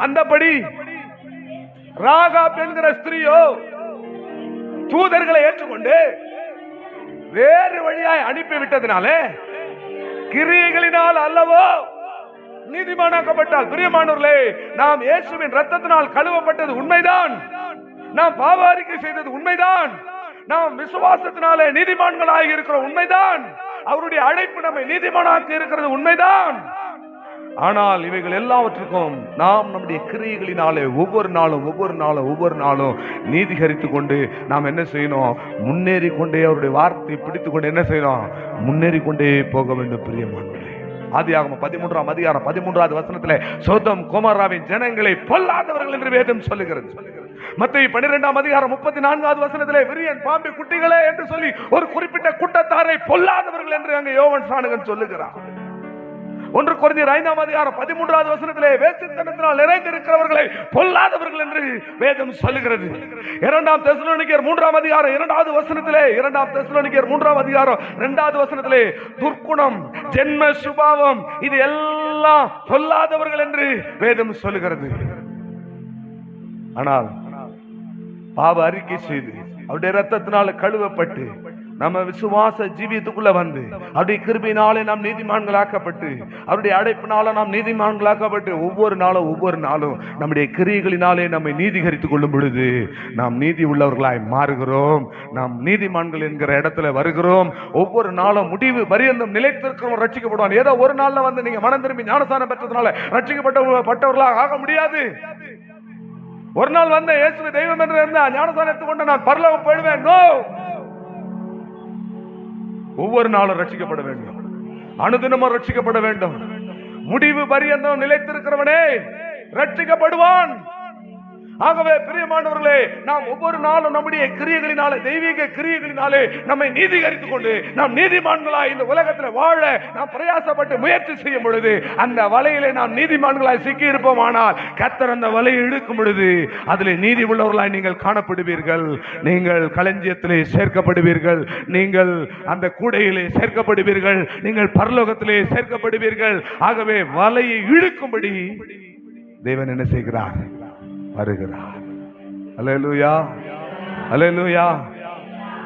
அந்தபடி ராகாப் என்கிற ஸ்திரீயோ தூதர்களை ஏற்றுக்கொண்டு வேறு வழியாய் அனுப்பி விட்டதினால கிரியைகளினால் அல்லவோ நீதிமானாக்கப்பட்டால். பிரியமானவர்களே, நாம் இயேசுவின் ரத்தத்தினால் கழுவப்பட்டது உண்மைதான். நாம் பாவ அறிக்கை செய்தது உண்மைதான். நாம் விசுவாசத்தினாலே நீதிமான்களாக இருக்கிறோம் உண்மைதான். அவருடைய அழைப்பு நம்மை நீதிமானாக்கி இருக்கிறது உண்மைதான். ஆனால் இவைகள் எல்லாவற்றுக்கும் நாம் நம்முடைய கிரியைகளினாலே ஒவ்வொரு நாளும் நீதிகரித்து கொண்டு நாம் என்ன செய்யணும்? முன்னேறி கொண்டே அவருடைய வார்த்தை பிடித்துக் கொண்டு என்ன செய்யணும்? முன்னேறி கொண்டே போக வேண்டும். பிரியமானவர்களே, ஆதியாகமம் 13ஆம் அதிகாரம் 13வது வசனத்திலே சோதோம் கொமோராவின் ஜனங்களை பொல்லாதவர்கள் என்று வேதம் சொல்லுகிறது. மத்தேயு 12ஆம் அதிகாரம் 34வது வசனத்திலே விரியன் பாம்பு குட்டிகளே என்று சொல்லி ஒரு குறிப்பிட்ட கூட்டத்தாரை பொல்லாதவர்கள் என்று அங்கே யோவான் ஸ்நானகன் சொல்லுகிறார். 1 கொரிந்தியர் 5ஆம் அதிகாரம் 13வது வசனத்திலே வேசித்தனத்தினால் நிறைந்திருக்கிறவர்களை பொல்லாதவர்கள் என்று வேதம் சொல்லுகிறது. 2ஆம் தெசலோனிக்கேயர் 3ஆம் அதிகாரம் 2வது வசனத்திலே 2ஆம் தெசலோனிக்கேயர் 3ஆம் அதிகாரம் 2வது வசனத்திலே துர்க்குணம், ஜென்ம சுபாவம் இது எல்லாம் பொல்லாதவர்கள் என்று வேதம் சொல்லுகிறது. ஆனால் பாவ அறிக்கை செய்து அவருடைய ரத்தத்தினால கழுவப்பட்டு நம்ம விசுவாச ஜீவியத்துக்குள்ள வந்து அவருடைய கிருபையினாலே நாம் நீதிமான்களாக்கப்பட்டு அவருடைய அழைப்பினால நாம் நீதிமான்களாக்கப்பட்டு ஒவ்வொரு நாளும் நம்முடைய கிரியைகளினாலே நம்மை நீதிகரித்துக் கொள்ளும் பொழுது நாம் நீதி உள்ளவர்களாய் மாறுகிறோம். நாம் நீதிமான்கள் என்கிற இடத்துல வருகிறோம். ஒவ்வொரு நாளும் முடிவு பரியந்தம் நிலைத்திருக்கிறவங்க ரட்சிக்கப்படுவான். ஏதோ ஒரு நாள்ல வந்து நீங்க மனம் திரும்பி ஞானஸ்நானம் பெற்றதுனால ரட்சிக்கப்பட்டவர்களாக ஆக முடியாது. ஒரு நாள் வந்த இயேசுவை தெய்வம் என்று இருந்தா ஞானஸ்நானம் எடுத்துக்கொண்டு நான் பரலோகம் போயிடுவேன். நோ, ஒவ்வொரு நாளும் ரட்சிக்கப்பட வேண்டும். அனுதினமும் ரட்சிக்கப்பட வேண்டும். முடிவு பரியந்தம் நிலைத்திருக்கிறவனே ரட்சிக்கப்படுவான். ஆகவே பிரியமானவர்களே, நாம் ஒவ்வொரு நாளும் நம்முடைய கிரியைகளினாலே, தெய்வீக கிரியைகளினாலே நம்மை நீதிகரித்துக் கொண்டு நாம் நீதிமான்களாய் இந்த உலகத்தில் வாழ நாம் பிரயாசப்பட்டு முயற்சி செய்யும் பொழுது அந்த வலையிலே நாம் நீதிமான்களாய் சிக்கி இருப்போமானால் கர்த்தர் அந்த வலையை இழுக்கும் பொழுது அதிலே நீதி உள்ளவர்களாய் நீங்கள் காணப்படுவீர்கள். நீங்கள் களஞ்சியத்திலே சேர்க்கப்படுவீர்கள், நீங்கள் அந்த கூடையிலே சேர்க்கப்படுவீர்கள், நீங்கள் பரலோகத்திலே சேர்க்கப்படுவீர்கள். ஆகவே வலையை இழுக்கும்படி தேவன் என்ன செய்கிறார்? வருகிறார். அல்லேலூயா, அல்லேலூயா.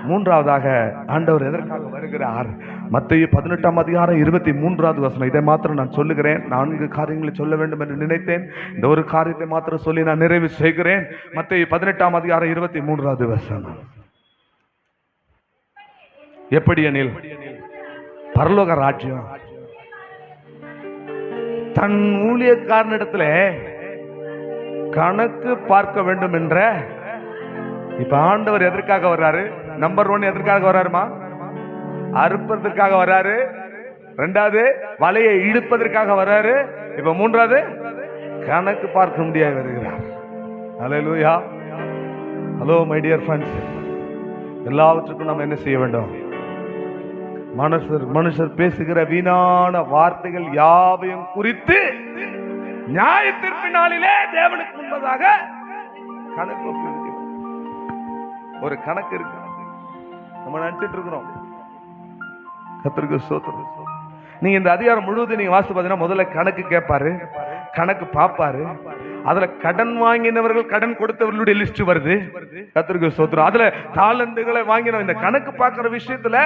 மூன்றாவதாக ஆண்டவர் எதற்காக வருகிறார்? மத்தேயு 18ஆம் அதிகாரம் 23வது வசனம். இதை மாத்திரம் நான் சொல்லுகிறேன். 4 காரியங்களை சொல்ல வேண்டும் என்று நினைத்தேன். இந்த ஒரு காரியத்தை மாத்திரம் சொல்லி நான் நிறைவு செய்கிறேன். மத்தேயு 18ஆம் அதிகாரம் 23வது வசனம். எப்படி எனில், பரலோக ராஜ்யம் தன் ஊழியக்காரனிடத்துல கணக்கு பார்க்க வேண்டும் என்ற, இப்ப ஆண்டவர் எதற்காக வர்றாரு? நம்பர் 1 எதற்காக வர்றாருமா? அறுப்பதற்காக வர்றாரு. 2வது வலையை இழுப்பதற்காக வர்றாரு. இப்ப 3வது கணக்கு பார்க்க முடியாது வருகிறார். அல்லேலூயா. ஹலோ மை டியர் ஃப்ரெண்ட்ஸ், எல்லாவற்றுக்கும் நம்ம என்ன செய்ய வேண்டும்? மனுஷர் பேசுகிற வீணான வார்த்தைகள் யாவையும் குறித்து நியாய தீர்ப்பினாலே தேவனுக்கு முன்பதாக கணக்கு ஒப்புவிக்க. ஒரு கணக்கு இருக்கு. நம்ம நினைச்சிட்டு இருக்கிறோம். கர்த்தருக்கு ஸ்தோத்திரம். நீங்க இந்த அதிகாரம் முழுவதும் நீங்க வாசித்து பார்த்தீங்கன்னா முதல்ல கணக்கு கேட்பாரு, கணக்கு பார்ப்பாரு. அதுல கடன் வாங்கினவர்கள், கடன் கொடுத்தவர்களுடைய லிஸ்ட் வருது. கர்த்தருக்கு ஸ்தோத்திரம். அதுல தாலந்துகளை வாங்கின இந்த கணக்கு பார்க்கிற விஷயத்துல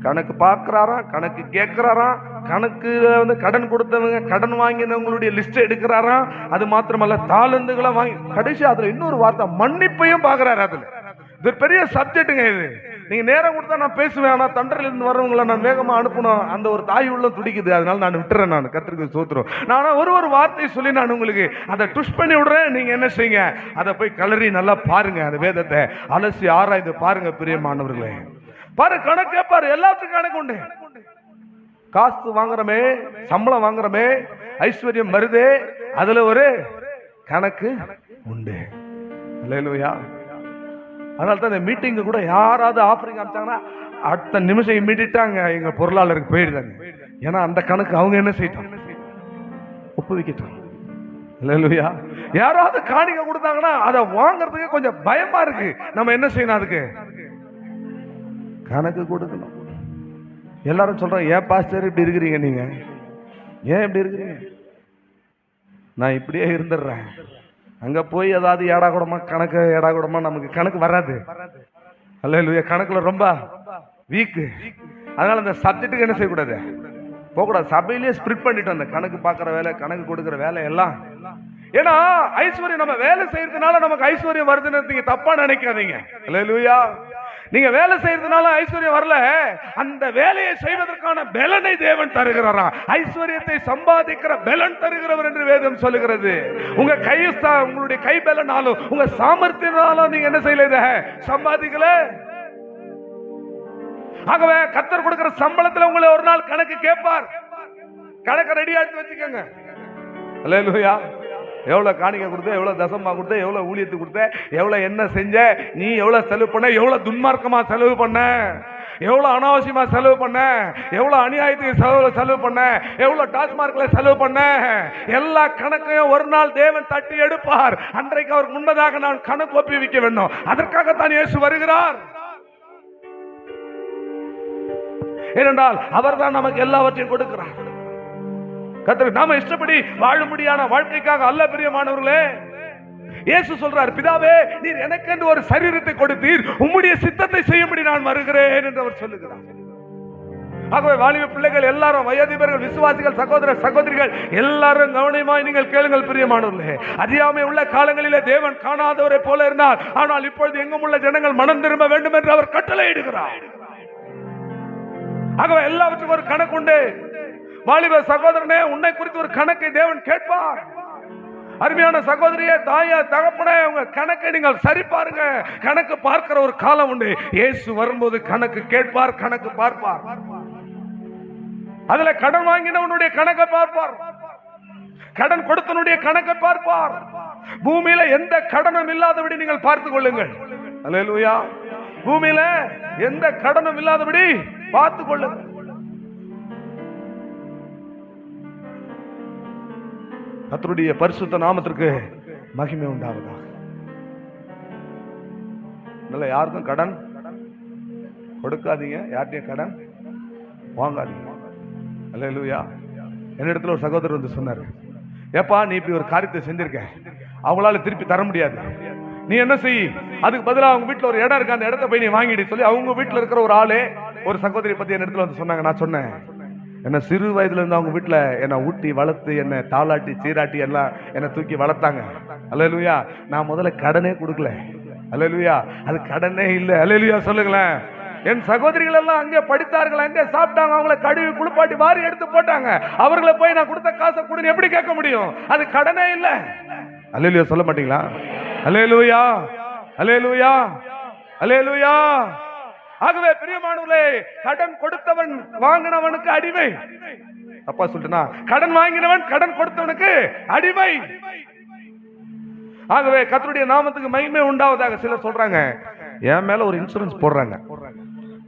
கணக்கு பார்க்கிறாராம், கணக்கு கேட்கிறாராம், கணக்கு கடன் கொடுத்தவங்க, கடன் வாங்கினவங்களுடைய லிஸ்ட் எடுக்கிறாராம். அது மாத்திரமல்ல, தாலந்துகளை வாங்கி கடைசி அதுல இன்னொரு வார்த்தை மன்னிப்பையும் பார்க்கிறாரு. அதுல இது பெரிய சப்ஜெக்டுங்க. இது நீங்க நேரம் கொடுத்தா நான் பேசுவேன். ஆனா தண்டரில் இருந்து வர்றவங்களை நான் வேகமா அனுப்பணும். அந்த ஒரு தாய் உள்ள துடிக்குது. அதனால நான் விட்டுறேன். நான் கர்த்தருக்கு ஸ்தோத்திரம். நான் ஒரு வார்த்தையை சொல்லி நான் உங்களுக்கு அதை ட்விஸ்ட் பண்ணி விடுறேன். நீங்க என்ன செய்யுங்க? அதை போய் கலரி நல்லா பாருங்க. அந்த வேதத்தை அலசி ஆராய்ந்து பாருங்க பிரியமானவர்களே. பாரு, கணக்கு கேட்பாரு. எல்லாத்துக்கும் கணக்கு உண்டு. காசு வாங்குறமே, சம்பளம் வாங்குறமே, ஐஸ்வர்யம் வருதே, அதுல ஒரு கணக்கு உண்டு. அல்லேலூயா. அதனால தான் இந்த மீட்டிங்கு கூட யாராவது ஆஃபரிங் காமிச்சாங்கன்னா அடுத்த நிமிஷம் இம்மிடிட்டாங்க எங்க பொருளாளருக்கு போயிடுதாங்க. ஏன்னா அந்த கணக்கு அவங்க என்ன செய்யட்டும், ஒப்புவிக்கட்டும். அல்லேலூயா. யாராவது காணிக்கை கொடுத்தாங்கன்னா அதை வாங்கறதுக்கு கொஞ்சம் பயமா இருக்கு. நம்ம என்ன செய்யணும்? அதுக்கு கணக்கு கொடுக்கணும். எல்லாரும் சொல்றோம், ஏன் பாஸ்டர் இப்படி இருக்கிறீங்க? நீங்க ஏன் இப்படி இருக்கிறீங்க? நான் இப்படியே இருந்துடுறேன். அங்க போய் ஏதாவது ஏடா கூடமா கணக்கு, ஏடா கூடமா நமக்கு கணக்கு வராது. அல்லேலூயா. கணக்குல ரொம்ப வீக்கு. அதனால இந்த சப்ஜெக்ட்டுக்கு என்ன செய்யக்கூடாது? போகக்கூடாது. சபையிலேயே ஸ்பிரிட் பண்ணிட்டோம் அந்த கணக்கு பார்க்குற வேலை, கணக்கு கொடுக்குற வேலை எல்லாம். ஏன்னா ஐஸ்வர்யம் நம்ம வேலை செய்யறதுனால நமக்கு ஐஸ்வர்யம் வருதுன்னு நீங்க தப்பா நினைக்காதீங்க. அல்லேலூயா. நீங்க வேலை செய்யறதுனால ஐஸ்வர்யம் வரல, அந்த வேலையை செய்வதற்கான பலனை தேவன் தருகிறாராம். ஐஸ்வர்யத்தை சம்பாதிக்கிற பலன் தருகிறவர் என்று வேதம் சொல்லுகிறது. உங்க உங்களுடைய கை பலனாலும் உங்க சாமர்த்தியனாலும் நீங்க என்ன செய்யல, இதை சம்பாதிக்கல. ஆகவே கர்த்தர் கொடுக்கிற சம்பளத்துல உங்களை ஒரு நாள் கணக்கு கேட்பார். கணக்கு ரெடியா எடுத்து வச்சுக்கோங்க. அல்லேலூயா. எவ்வளவு காணிக்கை கொடுத்த, எவ்வளவு தசமா கொடுத்த, எவ்வளவு ஊழியத்துக்கு கொடுத்த, எவ்வளவு என்ன செஞ்ச, நீ எவ்வளவு செலவு பண்ண, எவ்வளவு துன்மார்க்கமா செலவு பண்ண, எவ்வளவு அனாவசியமா செலவு பண்ண, எவ்வளவு அநியாயத்துக்கு செலவு பண்ண, எவ்வளவு டாஸ்மார்க்ல செலவு பண்ண, எல்லா கணக்கையும் ஒரு நாள் தேவன் தட்டி எடுப்பார். அன்றைக்கு அவருக்கு முன்னதாக நான் கணக்கு ஒப்புவிக்க வேண்டும். அதற்காகத்தான் இயேசு வருகிறார். ஏனென்றால் அவர் தான் நமக்கு எல்லாவற்றையும் கொடுக்கிறார். கர்த்தர் நாம இஷ்டப்படி வாழும்படியான வாழ்க்கைக்காக அல்ல பிரியமானவர்களே. இயேசு சொல்றார், பிதாவே நீர் எனக்கு என்று ஒரு சரீரத்தை கொடுத்தீர், உம்முடைய சித்தத்தை செய்யும்படி நான் வருகிறேன் என்று அவர் சொல்லுகிறார். ஆகவே வாலிப பிள்ளைகள் எல்லாரும், வயோதிபர்கள், விசுவாசிகள், சகோதர சகோதரிகள் எல்லாரும் கவனமாய் நீங்கள் கேளுங்கள் பிரியமானவர்களே. அறியாமை உள்ள காலங்களிலே தேவன் காணாதவரை போல இருந்தார். ஆனால் இப்பொழுது எங்கும் உள்ள ஜனங்கள் மனம் திரும்ப வேண்டும் என்று அவர் கட்டளையிடுகிறார். ஆகவே எல்லாவற்றுக்கும் ஒரு கணக்கு உண்டு. வாலிப சகோதரனே, உன்னை குறித்து ஒரு கணக்கை தேவன் கேட்பார். அருமையான சகோதரியே, தாயா, தகப்பனே, உங்க கணக்கை நீங்கள் சரி பாருங்க. கணக்கு பார்க்கிற ஒரு காலம் உண்டு. இயேசு வரும்போது கணக்கு கேட்பார், கணக்கு பார்ப்பார். அதுல கடன் வாங்கினவனுடைய கணக்கை பார்ப்பார். கடன் கொடுத்தனுடைய கணக்கை பார்ப்பார். பூமியில எந்த கடனும் இல்லாதபடி நீங்கள் பார்த்துக் கொள்ளுங்கள். அல்லேலூயா. பூமியில எந்த கடனும் இல்லாதபடி பார்த்துக் கொள்ளுங்கள். கர்த்தருடைய பரிசுத்த நாமத்திற்கு மகிமை உண்டாவதாக. யாருக்கும் கடன் கொடுக்காதீங்க, யார்ட்டையும் கடன் வாங்காதீங்க. அல்லேலூயா. என்னிடத்துல ஒரு சகோதரர் வந்து சொன்னார், ஏப்பா நீ இப்படி ஒரு காரியத்தை செஞ்சிருக்க, அவங்களால திருப்பி தர முடியாது, நீ என்ன செய், அதுக்கு பதிலாக அவங்க வீட்டுல ஒரு இடம் இருக்கு, அந்த இடத்த போய் நீ வாங்கிடு சொல்லி அவங்க வீட்டுல இருக்கிற ஒரு ஆளு ஒரு சகோதரி பத்தி என் இடத்துல வந்து சொன்னாங்க. நான் சொன்னேன், என்ன சிறு வயதுல இருந்து அவங்க வீட்டுல என்ன ஊட்டி வளர்த்து என்ன தாளாட்டி சீராட்டி எல்லாம் என்ன தூக்கி வளர்த்தாங்க. அல்லேலூயா. நான் முதல்ல கடனே கொடுக்கல. அல்லேலூயா. அது கடனே இல்லை. அல்லேலூயா சொல்லுங்களேன். என் சகோதரிகள் எல்லாம் அங்கே படித்தார்கள், அங்கே சாப்பிட்டாங்க, அவங்களை கழுவி குளிப்பாட்டி வாரி எடுத்து போட்டாங்க. அவர்களை போய் நான் கொடுத்த காசை கொடுன்னு எப்படி கேட்க முடியும்? அது கடனே இல்லை. அல்லேலூயா சொல்ல மாட்டீங்களா? அல்லேலூயா, அல்லேலூயா, அல்லேலூயா. ஆகவே பிரியமானவர்களே, கடன் கொடுத்தவன் வாங்கினவனுக்கு அடிமை. அப்பா சொல்லிட்டேனா? கடன் வாங்கினவன் கடன் கொடுத்தவனுக்கு அடிமை. ஆகவே கர்த்தருடைய நாமத்துக்கு மகிமை உண்டாவதாக. சிலர் சொல்றாங்க, என் மேல ஒரு இன்சூரன்ஸ் போடுறாங்க,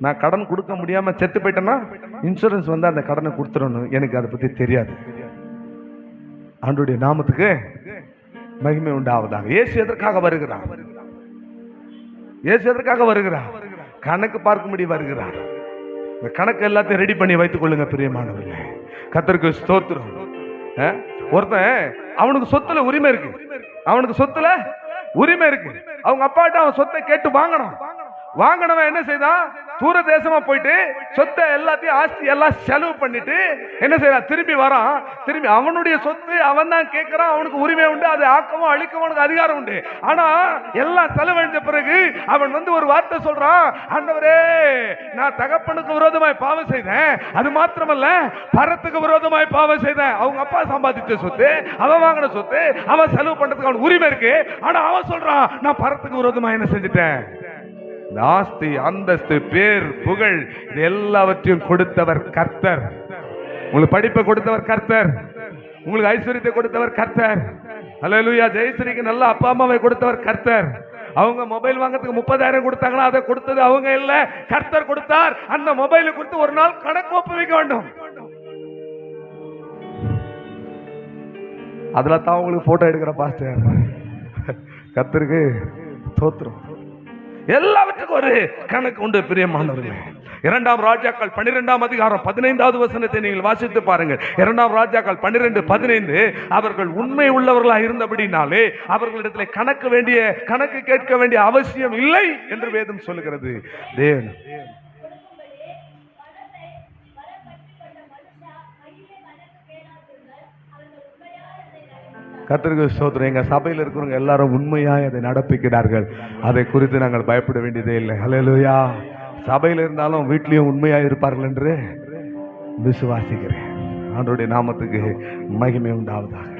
நான் கடன் கொடுக்க முடியாம செத்து போயிட்டேன்னா இன்சூரன்ஸ் வந்து அந்த கடனை கொடுத்துடணும். எனக்கு அதை பத்தி தெரியாது. ஆண்டவருடைய நாமத்துக்கு மகிமை உண்டாவதாக. இயேசு எதற்காக வருகிறார்? இயேசு எதற்காக வருகிறார்? கணக்கு பார்க்கும்படி வருகிறார். இந்த கணக்கு எல்லாத்தையும் ரெடி பண்ணி வைத்துக் கொள்ளுங்க பிரியமானவர்களே. கர்த்தருக்கு ஸ்தோத்திரம். ஒருத்தன் அவனுக்கு சொத்துல உரிமை இருக்கு, அவனுக்கு சொத்துல உரிமை இருக்கு. அவங்க அப்பாட்ட அவன் சொத்தை கேட்டு வாங்கணும். வாங்கினவன் என்ன செய்தான்? தூர தேசமா போயிட்டு சொத்தை எல்லாத்தையும் ஆஸ்தி எல்லாம் செலவு பண்ணிட்டு என்ன செய்யறான்? திரும்பி வரான். திரும்பி அவனுடைய சொத்து அவன் தான் கேட்கிறான், அவனுக்கு உரிமை உண்டு, அதை ஆக்கவும் அழிக்கவும் அவனுக்கு அதிகாரம் உண்டு. ஆனா எல்லாம் செலவழிஞ்ச பிறகு அவன் வந்து ஒரு வார்த்தை சொல்றான், ஆண்டவரே நான் தகப்பனுக்கு விரோதமாய் பாவம் செய்தேன், அது மாத்திரமல்ல பரத்துக்கு விரோதமாய் பாவம் செய்தேன். அவங்க அப்பா சம்பாதிச்ச சொத்து, அவன் வாங்கின சொத்து, அவன் செலவு பண்றதுக்கு அவனுக்கு உரிமை இருக்கு. ஆனா அவன் சொல்றான், நான் பரத்துக்கு விரோதமா என்ன செஞ்சுட்டேன்? ஆஸ்தி அந்தஸ்து பேர் புகழ் இது எல்லாவற்றையும் கொடுத்தவர் கர்த்தர். உங்களுக்கு படிப்பை கொடுத்தவர் கர்த்தர், உங்களுக்கு ஐஸ்வர்யத்தை கொடுத்தவர் கர்த்தர். அல்லேலூயா. ஜெயஸ்ரீக்கு நல்ல அப்பா அம்மாவை கொடுத்தவர் கர்த்தர். அவங்க மொபைல் வாங்குறதுக்கு 30,000 கொடுத்தாங்களா, அதை கொடுத்தது அவங்க இல்ல, கர்த்தர் கொடுத்தார். அந்த மொபைலை கொடுத்து ஒரு நாள் கணக்கு ஒப்புவிக்க வேண்டும். அதுல தான் உங்களுக்கு போட்டோ எடுக்கிற பாஸ்டர். கர்த்தருக்கு ஸ்தோத்திரம். எல்லாவற்றுக்கும் ஒரு கணக்கு உண்டு பிரியமானவர்களே. 2 ராஜாக்கள் 12 அதிகாரம் 15வது வசனத்தை நீங்கள் வாசித்து பாருங்கள். 2 ராஜாக்கள் 12:15 அவர்கள் உண்மை உள்ளவர்களாக இருந்தபடினாலே அவர்களிடத்தில் கணக்கு கேட்க வேண்டிய அவசியம் இல்லை என்று வேதம் சொல்லுகிறது. தேவன் கர்த்தருக்கு ஸ்தோத்திரம். எங்க சபையில் இருக்கிறவங்க எல்லாரும் உண்மையாய் அதை நடப்பிக்கிறார்கள். அதை குறித்து நாங்கள் பயப்பட வேண்டியதே இல்லை. அல்லேலூயா. சபையில் இருந்தாலும் வீட்லயும் உண்மையாய் இருப்பார்கள் என்று விசுவாசிக்கிறேன். ஆண்டவருடைய நாமத்துக்கு மகிமை உண்டாவதாக.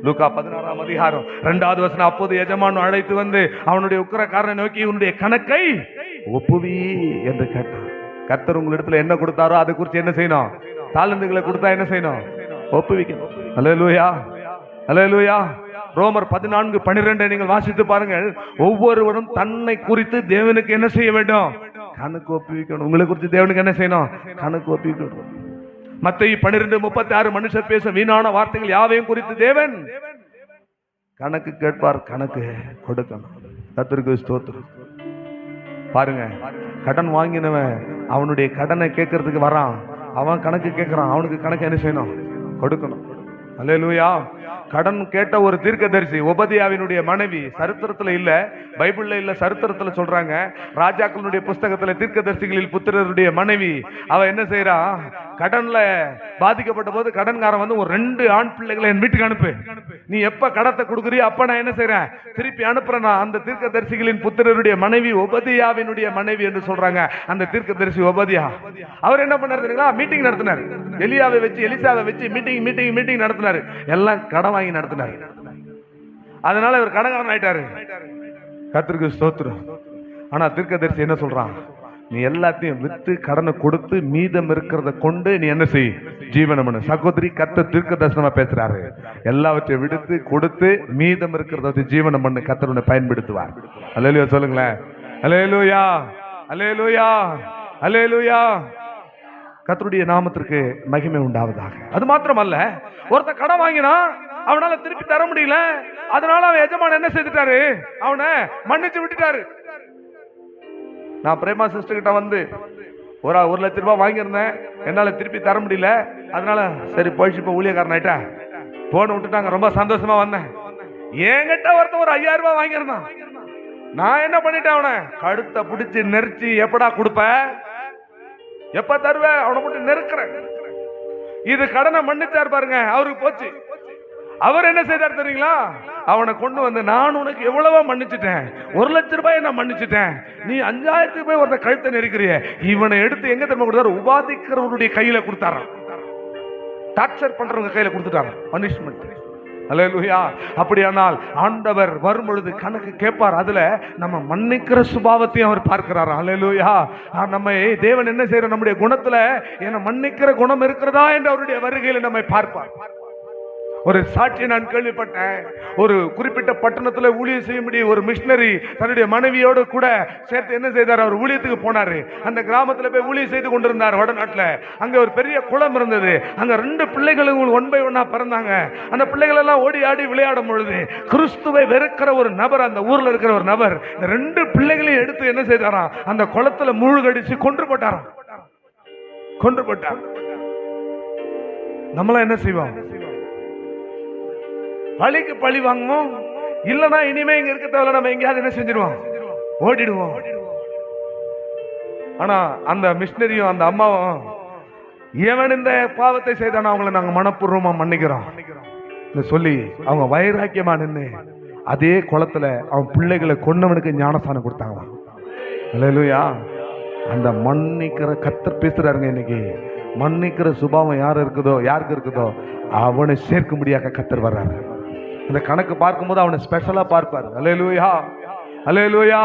லூக்கா 16 அதிகாரம் 2வது வசனம். அப்போது எஜமான் அழைத்து வந்து அவனுடைய உக்கிரக்காரனை நோக்கி, உன்னுடைய கணக்கை ஒப்புவி என்று கேட்டான். கர்த்தர் உங்களிடத்துல என்ன கொடுத்தாரோ அதை குறித்து என்ன செய்யணும்? தாளந்துகளை கொடுத்தா என்ன செய்யணும்? ஒப்புவிக்கணும். அல்லேலூயா, அல்லேலூயா. ரோமர் 14:12 நீங்கள் வாசித்து பாருங்கள். ஒவ்வொருவரும் தன்னை குறித்து தேவனுக்கு என்ன செய்ய வேண்டும்? கணக்கு ஒப்புவிக்கணும். உங்களை குறித்து தேவனுக்கு என்ன செய்யணும்? கணக்கு ஒப்புவிக்கணும். மத்தேயு 12:36 மனுஷர் பேச வீணான வார்த்தைகள் யாவையும் குறித்து தேவன் கணக்கு கேட்பார், கணக்கு கொடுக்கணும். கர்த்தருக்கு ஸ்தோத்திரம். பாருங்க, கடன் வாங்கினவன் அவனுடைய கடனை கேட்கறதுக்கு வரான், அவன் கணக்கு கேட்கிறான், அவனுக்கு கணக்கு என்ன செய்யணும்? கொடுக்கணும். அல்லேலூயா. கடன் கேட்ட ஒரு தீர்க்கதரிசி ஒபதியாவினுடைய மனைவி, சரித்திரத்துல இல்ல, பைபிள்ல இல்ல, சரித்திரத்துல சொல்றாங்க. ராஜாக்களுடைய புஸ்தகத்துல தீர்க்கதரிசிகளில் புத்திரருடைய மனைவி அவ என்ன செய்யறா? கடன்ல பாதிக்கப்பட்ட போது கடன்காரன் வந்து ஒரு 2 ஆண் பிள்ளைகளை என் வீட்டுக்கு அனுப்பு, நீ எப்ப கடத்தை கொடுக்குறியோ அப்ப நான் என்ன செய்யறேன்? திருப்பி அனுப்புறேன். அந்த தீர்க்கதரிசிகளின் புத்திரருடைய மனைவி ஒபதியாவினுடைய மனைவி என்று சொல்றாங்க. அந்த தீர்க்கதரிசி ஒபதியா அவர் என்ன பண்ணாரு? மீட்டிங் நடத்தினார். எலியாவை வச்சு எலிசாவை வச்சு மீட்டிங் நடத்தினாரு. எல்லாம் கடன் வாங்கி நடத்தினார். அதனால இவர் கடன்காரன் ஆயிட்டாரு. கர்த்தருக்கு ஸ்தோத்திரம். ஆனா தீர்க்கதரிசி என்ன சொல்றான்? நீ எல்லாத்தையும் வித்து கடனை கொடுத்து மீதம் இருக்கிறத கொண்டு நீ என்ன செய்? ஜீவனம் பண்ணு. சகோதரி, கர்த்தர் தீர்க்க தரிசனமா பேசுறாரு. எல்லாவற்றையும் விடுத்து கொடுத்து மீதம் இருக்கிறத வச்சு ஜீவனம் பண்ணு. கர்த்தர் உன்னை பயன்படுத்துவார். அல்லேலூயா சொல்லுங்களேன். அல்லேலூயா, அல்லேலூயா, அல்லேலூயா. கர்த்தருடைய நாமத்திற்கு மகிமை உண்டாவதாக. அது மாத்திரமல்ல, ஒருத்தன் கடன் வாங்கினா அவனால திருப்பி தர முடியல. அதனால அவன் எஜமான் என்ன செய்துட்டாரு? அவனை மன்னிச்சு விட்டுட்டாரு. நான் பிரேமா சிஸ்டர் கிட்ட வந்து ஒரு 1 லட்சம் ரூபாய் வாங்கியிருந்தேன், என்னால திருப்பி தர முடியல, அதனால சரி போயிடுச்சு, இப்போ ஊழியக்காரன் ஆயிட்டா போன விட்டுட்டாங்க, ரொம்ப சந்தோஷமா வந்தேன். என்கிட்ட ஒருத்தன் ஒரு 5000 ரூபாய் வாங்கியிருந்தான். நான் என்ன பண்ணிட்டேன்? அவனை கழுத்தை பிடிச்சி நெரிச்சு, எப்படா கொடுப்ப, எப்ப தருவ, அவனை போட்டு நெருக்கிறேன். இது கடனை மன்னிச்சார் பாருங்க, அவருக்கு போச்சு. அவர் என்ன செய்தார் தெரியுங்களா? அவனை கொண்டு வந்து, நான் உனக்கு எவ்வளவோ மன்னிச்சுட்டேன், 1 லட்சம் ரூபாய் நான் மன்னிச்சுட்டேன், நீ 5000 ரூபாய் ஒருத்த கழுத்தை நெருக்கிறிய. இவனை எடுத்து எங்க தெரியுமா கொடுத்தாரு? உபாதிக்கிறவருடைய கையில கொடுத்தாராம். டார்ச்சர் பண்றவங்க கையில கொடுத்துட்டாங்க பனிஷ்மெண்ட். அல்லேலூயா. அப்படியானால் ஆண்டவர் வரும் பொழுது கணக்கு கேட்பார். அதுல நம்ம மன்னிக்கிற சுபாவத்தையும் அவர் பார்க்கிறார். அல்லேலூயா. நம்ம தேவன் என்ன செய்யற? நம்முடைய குணத்துல என்ன மன்னிக்கிற குணம் இருக்கிறதா என்று அவருடைய வருகையில் நம்மை பார்ப்பார். ஒரு சாட்சி நான் கேள்விப்பட்டேன். ஒரு குறிப்பிட்ட பட்டணத்துல ஊழியம் செய்யும்படி ஒரு மிஷனரி தன்னுடைய மனைவியோடு கூட சேர்த்து என்ன செய்தார்? அவர் ஊழியத்துக்கு போனாரு. அந்த கிராமத்துல போய் ஊழியம் செய்து கொண்டிருந்தார் வடநாட்டுல. அங்க ஒரு பெரிய குளம் இருந்தது. அங்க 2 பிள்ளைகளும் 1 by 1 பிறந்தாங்க. அந்த பிள்ளைகள் எல்லாம் ஓடி ஆடி விளையாடும் பொழுது கிறிஸ்துவை வெறுக்கிற ஒரு நபர், அந்த ஊர்ல இருக்கிற ஒரு நபர், இந்த 2 பிள்ளைகளையும் எடுத்து என்ன செய்தாராம்? அந்த குளத்துல மூழ்கடிச்சு கொன்று போட்டாராம். கொன்று போட்டார். நம்மளாம் என்ன செய்வோம்? பழிக்கு பழி வாங்குவோம். இல்லனா இனிமே இங்க இருக்க தேவையில்ல, நம்ம எங்கேயாவது என்ன செஞ்சிருவோம்? ஓடிடுவோம். ஆனா அந்த மிஷனரியும் அந்த அம்மாவும், எவன் இந்த பாவத்தை செய்தானோ அவங்களை நாங்க மனப்பூர்வமா மன்னிக்கிறோம் சொல்லி அவங்க வைராக்கியமா நின்று அதே குளத்துல அவன் பிள்ளைகளை கொன்னவனுக்கு ஞானஸ்தானம் கொடுத்தாங்க. அல்லேலூயா. அந்த மன்னிக்கிற கர்த்தர் பேசுறாருங்க இன்னைக்கு. மன்னிக்கிற சுபாவம் யாருக்கு இருக்குதோ அவனை சேர்க்கும்படியாக கர்த்தர் வர்றாரு. இந்த கணக்கு பார்க்கும்போது அவனை ஸ்பெஷலா பார்ப்பார். அல்லேலூயா, அல்லேலூயா.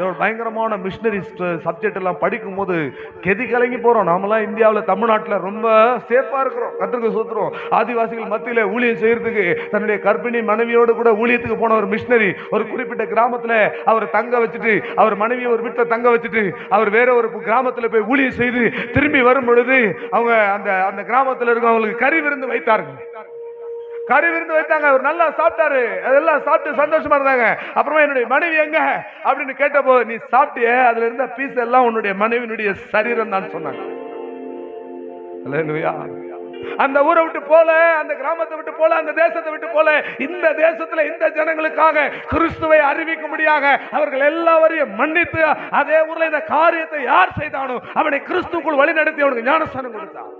ஒரு பயங்கரமான மிஷனரி சப்ஜெக்ட் எல்லாம் படிக்கும் போது கெதி கலங்கி போறோம். நாமெல்லாம் இந்தியாவில் தமிழ்நாட்டில் ரொம்ப சேஃபா இருக்கிறோம். கர்த்தருக்கு ஸ்தோத்திரம். ஆதிவாசிகள் மத்தியில ஊழியம் செய்யறதுக்கு தன்னுடைய கர்ப்பிணி மனைவியோடு கூட ஊழியத்துக்கு போன ஒரு மிஷனரி ஒரு குறிப்பிட்ட கிராமத்துல அவர் தங்க வச்சுட்டு, அவர் மனைவியை ஒரு வீட்டில் தங்க வச்சுட்டு அவர் வேற ஒரு கிராமத்துல போய் ஊழியம் செய்து திரும்பி வரும் பொழுது அவங்க அந்த கிராமத்தில் இருக்கவங்களுக்கு கறி விருந்து வைத்தார்கள். கறி விருந்து வைத்தாங்க. அவர் நல்லா சாப்பிட்டாரு. அதெல்லாம் சாப்பிட்டு சந்தோஷமா இருந்தாங்க. அப்புறமா என்னுடைய மனைவி எங்க அப்படின்னு கேட்டப்போ, நீ சாப்பிட்டிய, அதுல இருந்த பீஸ் எல்லாம் உன்னுடைய மனைவியினுடைய சரீரம் தான் சொன்னாங்க. அல்லேலூயா. அந்த ஊரை விட்டு போல, அந்த கிராமத்தை விட்டு போல, அந்த தேசத்தை விட்டு போல, இந்த தேசத்துல இந்த ஜனங்களுக்காக கிறிஸ்துவை அறிவிக்கும்படியாக அவர்கள் எல்லாரையும் மன்னித்து அதே ஊர்ல இந்த காரியத்தை யார் செய்தானோ அவனை கிறிஸ்துக்குள் வழி நடத்தி அவனுக்கு ஞானஸ்தானம் கொடுத்தான்.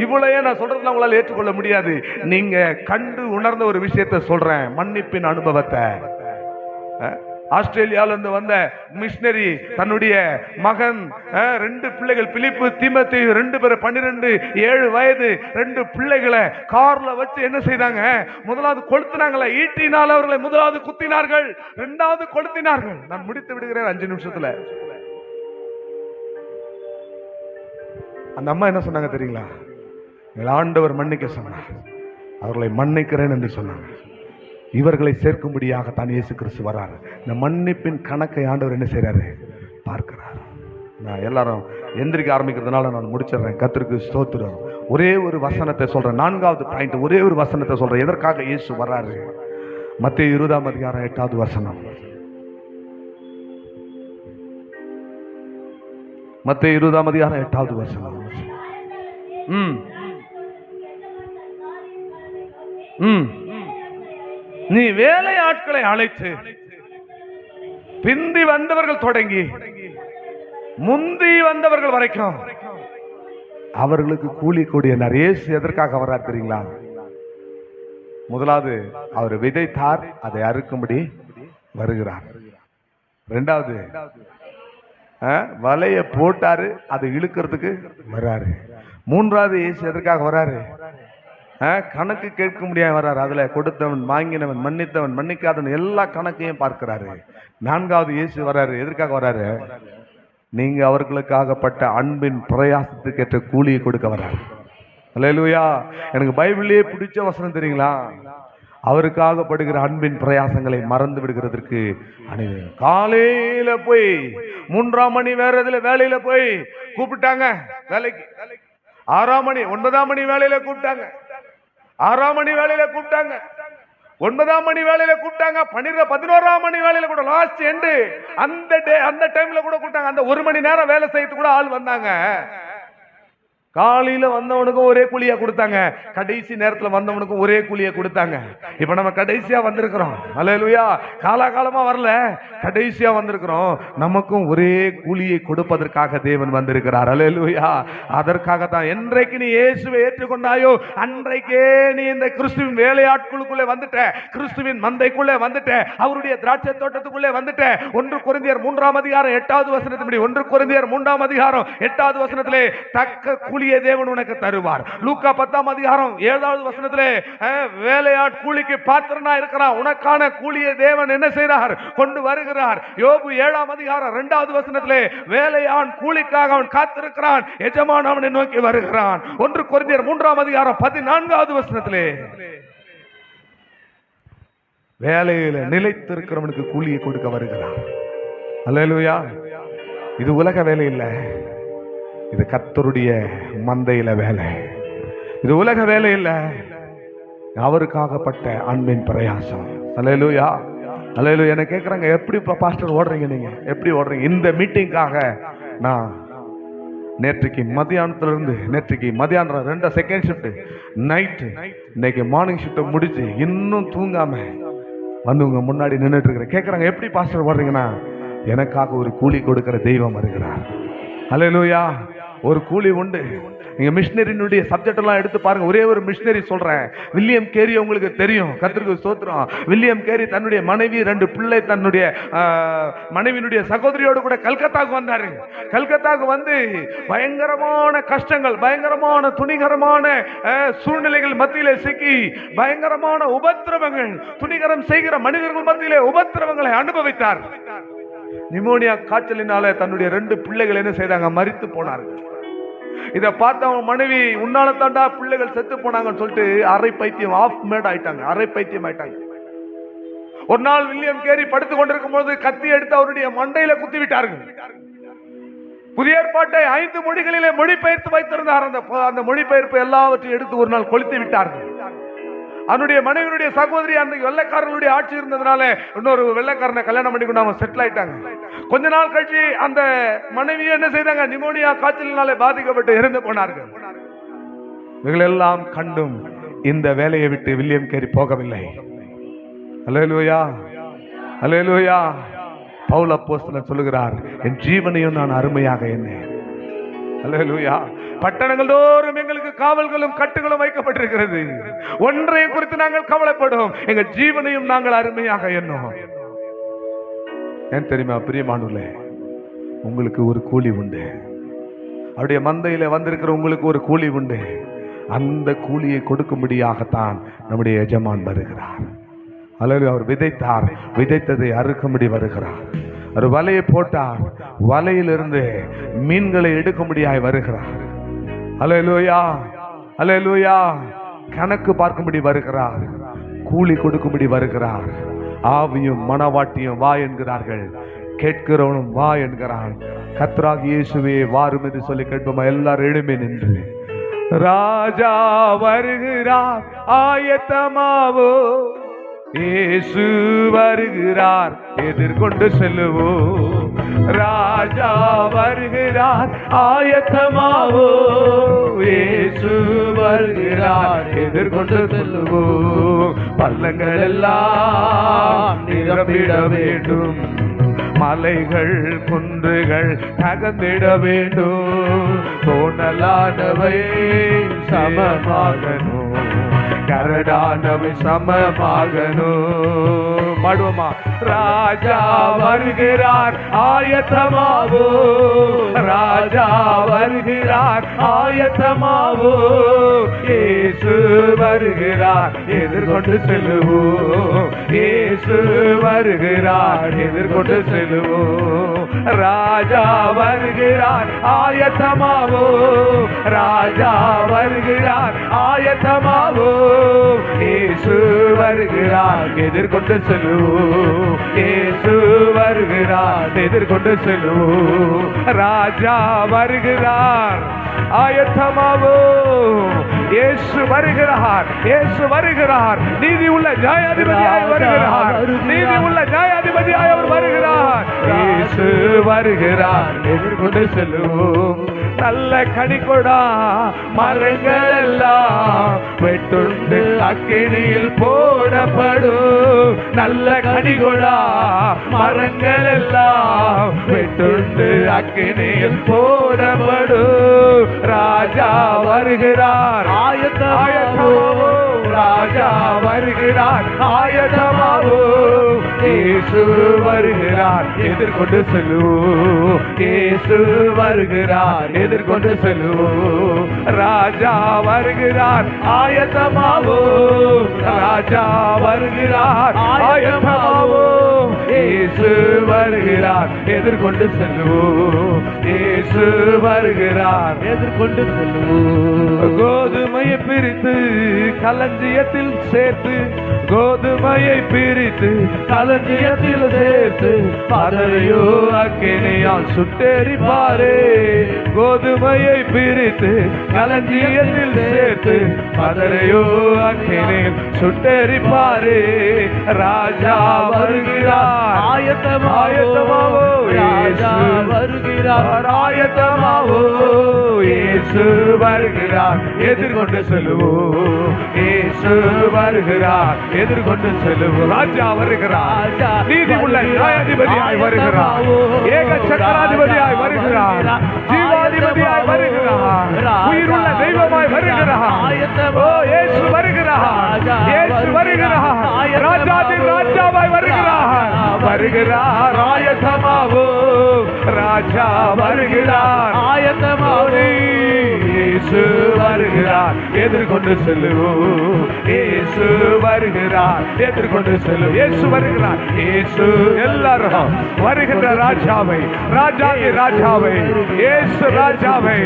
இவ்வளவு நான் சொல்றதுல உங்களால் ஏற்றுக்கொள்ள முடியாது. நீங்க கண்டு உணர்ந்த ஒரு விஷயத்தை சொல்றேன், மன்னிப்பின் அனுபவத்தை. ஆஸ்திரேலியால இருந்து வந்த மிஷனரி தன்னுடைய மகன் 2 பிள்ளைகள், பிலிப்பு தீமோத்தேயு 2 பேர் 12 7 வயது 2 பிள்ளைகளை கார்ல வச்சு என்ன செய்தாங்க? முதலாவது கொளுத்தினாங்களே, ஈட்டினால் அவர்களை முதலாவது குத்தினார்கள், 2வது கொளுத்தினார்கள். நான் முடித்து விடுகிறேன் 5 நிமிஷத்துல. அந்த அம்மா என்ன சொன்னாங்க தெரியுங்களா? ஆண்டவர் மன்னிக்க சொன்னார், அவர்களை மன்னிக்கிறேன் என்று சொன்னாங்க. இவர்களை சேர்க்கும்படியாக தான் இயேசு கிறிஸ்து வராரு. இந்த மன்னிப்பின் கணக்கை ஆண்டவர் என்ன செய்றாரு? பார்க்கிறார். நான் எல்லாரும் எந்திரிக்க ஆரம்பிக்கிறதுனால நான் முடிச்சிடுறேன். கர்த்தருக்கு ஸ்தோத்திரம். ஒரே ஒரு வசனத்தை சொல்றேன். 4வது பாயிண்ட், ஒரே ஒரு வசனத்தை சொல்றேன். எதற்காக இயேசு வராரு? மத்தேயு 20ஆம் அதிகாரம் 8வது வசனம். மத்தேயு 20ஆம் அதிகாரம் 8வது வசனம். நீ வேலை ஆட்களை அழைத்து பிந்தி வந்தவர்கள் தொடங்கி முந்தி வந்தவர்கள் வரைக்கும் அவர்களுக்கு கூலி கொடியினார். இயேசு எதற்காக வர்றார் தெரியுங்களா? முதலாவது அவர் விதைத்தார், அதை அறுக்கும்படி வருகிறார். 2வது வலைய போட்டாரு, அதை இழுக்கிறதுக்கு வர்றாரு. 3வது இயேசு எதற்காக வர்றாரு? கணக்கு கேட்க முடியாது வர்றாரு. அதுல கொடுத்தவன், வாங்கினவன், மன்னித்தவன், மன்னிக்காதவன் எல்லா கணக்கையும் பார்க்கிறாரு. 4வது இயேசு வர்றாரு. எதற்காக வர்றாரு? நீங்க அவர்களுக்காகப்பட்ட அன்பின் பிரயாசத்துக்கு ஏற்ற கூலியை கொடுக்க வர்றாரு. அல்லேலூயா. எனக்கு பைபிள்லயே பிடிச்ச வசனம் தெரியுங்களா? அவருக்காக படுகிற அன்பின் பிரயாசங்களை மறந்து விடுகிறதற்கு காலையில போய் 3ஆம் மணி வேலையில போய் கூப்பிட்டாங்க வேலைக்கு. 6ஆம் மணி 9ஆம் மணி வேலையில கூப்பிட்டாங்க. 6ஆம் மணி வேலையில கூப்பிட்டாங்க. 9ஆம் மணி வேலையில கூப்பிட்டாங்க. 11ஆம் மணி வேலையில கூட லாஸ்ட் எண்டு அந்த டைம்ல கூட கூப்பிட்டாங்க. அந்த 1 மணி நேரம் வேலை செய்யறது கூட ஆள் வந்தாங்க. காலையில வந்தவனுக்கும் ஒரே கூலியா கொடுத்தாங்க, கடைசி நேரத்துல வந்தவனுக்கும் ஒரே கூலியா கொடுத்தாங்க. இப்ப நம்ம கடைசியா வந்திருக்கிறோம். அல்லேலூயா. காலாகாலமா வரல, கடைசியா வந்திருக்கிறோம். நமக்கும் ஒரே கூலியை கொடுப்பதற்காக தேவன் வந்திருக்கிறார். அல்லேலூயா. அதற்காக தான் என்றைக்கு நீ இயேசுவை ஏற்றுக்கொண்டாயோ அன்றைக்கே நீ இந்த கிறிஸ்துவின் வேலையாட்களுக்குள்ளே வந்துட்ட, கிறிஸ்துவின் மந்தைக்குள்ளே வந்துட்ட, அவருடைய திராட்சை தோட்டத்துக்குள்ளே வந்துட்ட. 1 கொரிந்தியர் 3ஆம் அதிகாரம் 8வது வசனத்தின்படி 1 கொரிந்தியர் 3ஆம் அதிகாரம் 8வது வசனத்திலே தக்க தேவன் உனக்கு தருவார். லூக்கா 10ஆம் அதிகாரம் 7வது வசனத்திலே வேலையாட் கூலிக்கு பாத்திரனா இருக்கிறான், உனக்கான கூலியை தேவன் என்ன செய்றார்? கொண்டு வருகிறார். யோபு 7ஆம் அதிகாரம் 2வது வசனத்திலே வேலையான் கூலிக்காக அவன் காத்திருக்கிறான், எஜமான் அவனை நோக்கி வருகிறான். 1 கொரிந்தியர் 3ஆம் அதிகாரம் 14வது வசனத்திலே வேலையில நிலைத்திருக்கிறவனுக்கு கூலியை கொடுக்க வருகிறார். அல்லேலூயா. இது உலக வேலை இல்லை, இது கர்த்தருடைய மந்தையில வேலை. இது உலக வேலை இல்ல, அவருக்காகப்பட்ட அன்பின் பிரயாசம். அல்லேலூயா. அல்லேலூயா. என்ன கேட்குறாங்க, எப்படி பாஸ்டர் ஓடுறீங்க, நீங்க எப்படி ஓடுறீங்க? இந்த மீட்டிங்காக நான் நேற்றைக்கு மதியானத்திலிருந்து நேற்றைக்கு மதியானம் 2 செகண்ட் ஷிஃப்ட் நைட்டு, இன்னைக்கு மார்னிங் ஷிஃப்ட்டை முடிச்சு இன்னும் தூங்காம வந்து உங்க முன்னாடி நின்றுட்டு இருக்கிறேன். கேட்குறாங்க, எப்படி பாஸ்டர் ஓடுறீங்கன்னா, எனக்காக ஒரு கூலி கொடுக்கிற தெய்வம் வருகிறார். அல்லேலூயா. ஒரு கூலி உண்டு. நீங்க மிஷினரினுடைய சப்ஜெக்ட் எல்லாம் எடுத்து பாருங்க. ஒரே ஒரு மிஷினரி சொல்றேன், வில்லியம் கேரி. உங்களுக்கு தெரியும், கர்த்தருக்கு ஸ்தோத்திரம். வில்லியம் கேரி தன்னுடைய மனைவி 2 பிள்ளை தன்னுடைய மனைவியினுடைய சகோதரியோடு கூட கல்கத்தாவுக்கு வந்தாரு. கல்கத்தாவுக்கு வந்து பயங்கரமான கஷ்டங்கள், பயங்கரமான துணிகரமான சூழ்நிலைகள் மத்தியிலே சிக்கி பயங்கரமான உபத்திரவங்கள், துணிகரம் செய்கிற மனிதர்கள் மத்தியிலே உபத்திரவங்களை அனுபவித்தார். நிமோனியா காய்ச்சலினால தன்னுடைய 2 பிள்ளைகள் என்ன செய்தாங்க? மரித்து போனார்கள். இதை பார்த்த அவன் மனைவி, உன்னால தாண்டா பிள்ளைகள் செத்து போனாங்கன்னு சொல்லிட்டு அரை பைத்தியம், ஆஃப் மேட் ஆயிட்டாங்க, அரை பைத்தியம் ஆயிட்டாங்க. ஒரு நாள் வில்லியம் கேரி படுத்துக் கொண்டிருக்கும் போது கத்தி எடுத்து அவருடைய மண்டையில குத்தி விட்டார்கள். புதிய ஏற்பாட்டை 5 மொழிகளிலே மொழிபெயர்த்து வைத்திருந்தார். அந்த மொழிபெயர்ப்பு எல்லாவற்றையும் எடுத்து ஒரு நாள் கொளுத்தி விட்டார்கள். அவனுடைய மனைவியுடைய சகோதரி அந்த வெள்ளைக்காரர்களுடைய ஆட்சி இருந்ததுனால இன்னொரு வெள்ளைக்காரனை கல்யாணம் பண்ணி கொண்டு அவங்க செட்டில் ஆயிட்டாங்க. கொஞ்ச நாள் கழிச்சு அந்த மனைவி என்ன செய்தாங்க? நிமோனியா காய்ச்சலினாலே பாதிக்கப்பட்டு இறந்து போனார்கள். இவைகளெல்லாம் கண்டும் இந்த வேலையை விட்டு வில்லியம் கேரி போகவில்லை. அல்லேலூயா. அல்லேலூயா. பவுல் அப்போஸ்தலன் சொல்லுகிறார், என் ஜீவனையும் நான் அருமையாக எண்ணேன். அல்லேலூயா. பட்டணங்கள் தோறும் எங்களுக்கு காவல்களும் கட்டுகளும் வைக்கப்பட்டிருக்கிறது. ஒன்றையும் குறித்து நாங்கள் கவலைப்படுவோம், எங்கள் ஜீவனையும் நாங்கள் அருமையாக எண்ணுவோம். ஏன் தெரியுமா பிரியமானவர்களே, உங்களுக்கு ஒரு கூலி உண்டு. அவருடைய மந்தையில வந்திருக்கிற உங்களுக்கு ஒரு கூலி உண்டு. அந்த கூலியை கொடுக்கும்படியாகத்தான் நம்முடைய எஜமான் வருகிறார். அல்லது அவர் விதைத்தார், விதைத்ததை அறுக்கும்படி வருகிறார். ஒரு வலையை போட்டார், வலையிலிருந்து மீன்களை எடுக்கும்படியாய் வருகிறார். அல்லேலூயா. அல்லேலூயா. கணக்கு பார்க்கும்படி வருகிறார், கூலி கொடுக்கும்படி வருகிறார். ஆவியும் மனவாட்டியும் வா என்கிறார்கள், கேட்கிறவனும் வா என்கிறான். கர்த்தராகிய இயேசுவே வாரும் என்று சொல்லி கேட்போமா? எல்லாரும் எழுமே நின்று, ராஜா வருகிறார் ஆயத்தமாவோ, இயேசு வருகிறார் எதிர்கொண்டு செல்லுவோம். ராஜா வருகிறார் ஆயத்தமாவோ, இயேசு வருகிறார் எதிர்கொண்டு செல்லுவோம். பள்ளங்கள் எல்லாம் நிரம்பிட வேண்டும், மலைகள் குன்றுகள் தகர்ந்திட வேண்டும். தோணலானவை சமமாகணும், கரடானவை சமமாகணும். பாடுவோமா? ராஜா வருகிறார் ஆயத்தமாவோ, ராஜா வருகிறார் ஆயத்தமாவோ, இயேசு வருகிறார் எதிர்கொண்டு செல்லுவோம். இயேசு வருகிறார் எதிர்கொண்டு செல்லுவோம். ராஜா வருகிறார் ஆயத்தமாவோ, ராஜா வருகிறார் ஆயத்தமாவோ, இயேசு வருகிறார் எதிர்கொண்டு செல்லுவோம், இயேசு வருகிறார் எதிர்கொண்டு செல்லுவோம், ராஜா வருகிறார் ஆயத்தமாவோ, இயேசு வருகிறார், இயேசு வருகிறார், நீதி உள்ள நியாயாதிபதியாய் வருகிறார், நீதி உள்ள நியாயாதிபதியாய் அவர் வருகிறார், இயேசு வருகிறார் எதிர்கொண்டு செல்லுவோம். நல்ல கனிகொடா மரங்கள் எல்லாம் வெட்டுண்டு அக்கினியில் போடப்படும், நல்ல கனிகொடா மரங்கள் எல்லாம் வெட்டுண்டு அக்கினியில் போடப்படும், ராஜா வருகிறார் ஆயத்தமாவோ, ராஜா வருகிறார் ஆயத்தமாவோ, இயேசு வருகிறார் எதிர்கொண்டு செல்லுவோம், இயேசு வருகிறார் எதிர்கொண்டு செல்லுவோம், ராஜா வருகிறார் ஆயத்தமாவோ, ராஜா வருகிறார் ஆயத்தமாவோ, இயேசு வருகிறார் எதிர்கொண்டு செல்லுவோம், இயேசு வருகிறார் எதிர்கொண்டு செல்லுவோம். கோதுமையை பிரித்து களஞ்சியத்தில் சேர்த்து, கோதுமையை பிரித்து களஞ்சியத்தில் சேர்த்து, பதரையோ அக்கினியால் சுட்டெரிப்பாரே, கோதுமையை பிரித்து களஞ்சியத்தில் சேர்த்து, பதரையோ அக்கினியில் சுட்டெரிப்பாரே, ராஜா வருகிறார் ஆயத்தமாவோ, ராஜா வருகிறார் ஆயத்தமாவோ, இயேசு வருகிறார் எதிர்கொண்டு செல்லுவோம், இயேசு வருகிறார் எதிர்கொண்டு செல்லுவோம், ராஜா வருகிறார், நீதி உள்ள நியாயாதிபதியாய் வருகிறார், ஏக சக்கராதிபதியாய் வருகிறார், ஜீவாதிபதியாய் வருகிறார், உயிருள்ள தெய்வமாய் வருகிறார், ஓ இயேசு வருகிறார், இயேசு வருகிறார், ராஜாதி ராஜாவாய் வருகிறார், வருகிறார் ஆயத்தமாவோ, ராஜா வருகிறார் ஆயத்தமாவோ, இயேசு வருகிறார் எதிர்கொண்டு செல்லுவோம், இயேசு வருகிறார் எதிர்கொண்டு செல்லுவோம், இயேசு வருகிறார், இயேசு எல்லாரும் வருகின்ற ராஜாவை, ராஜாதி ராஜாவை, இயேசு ராஜாவை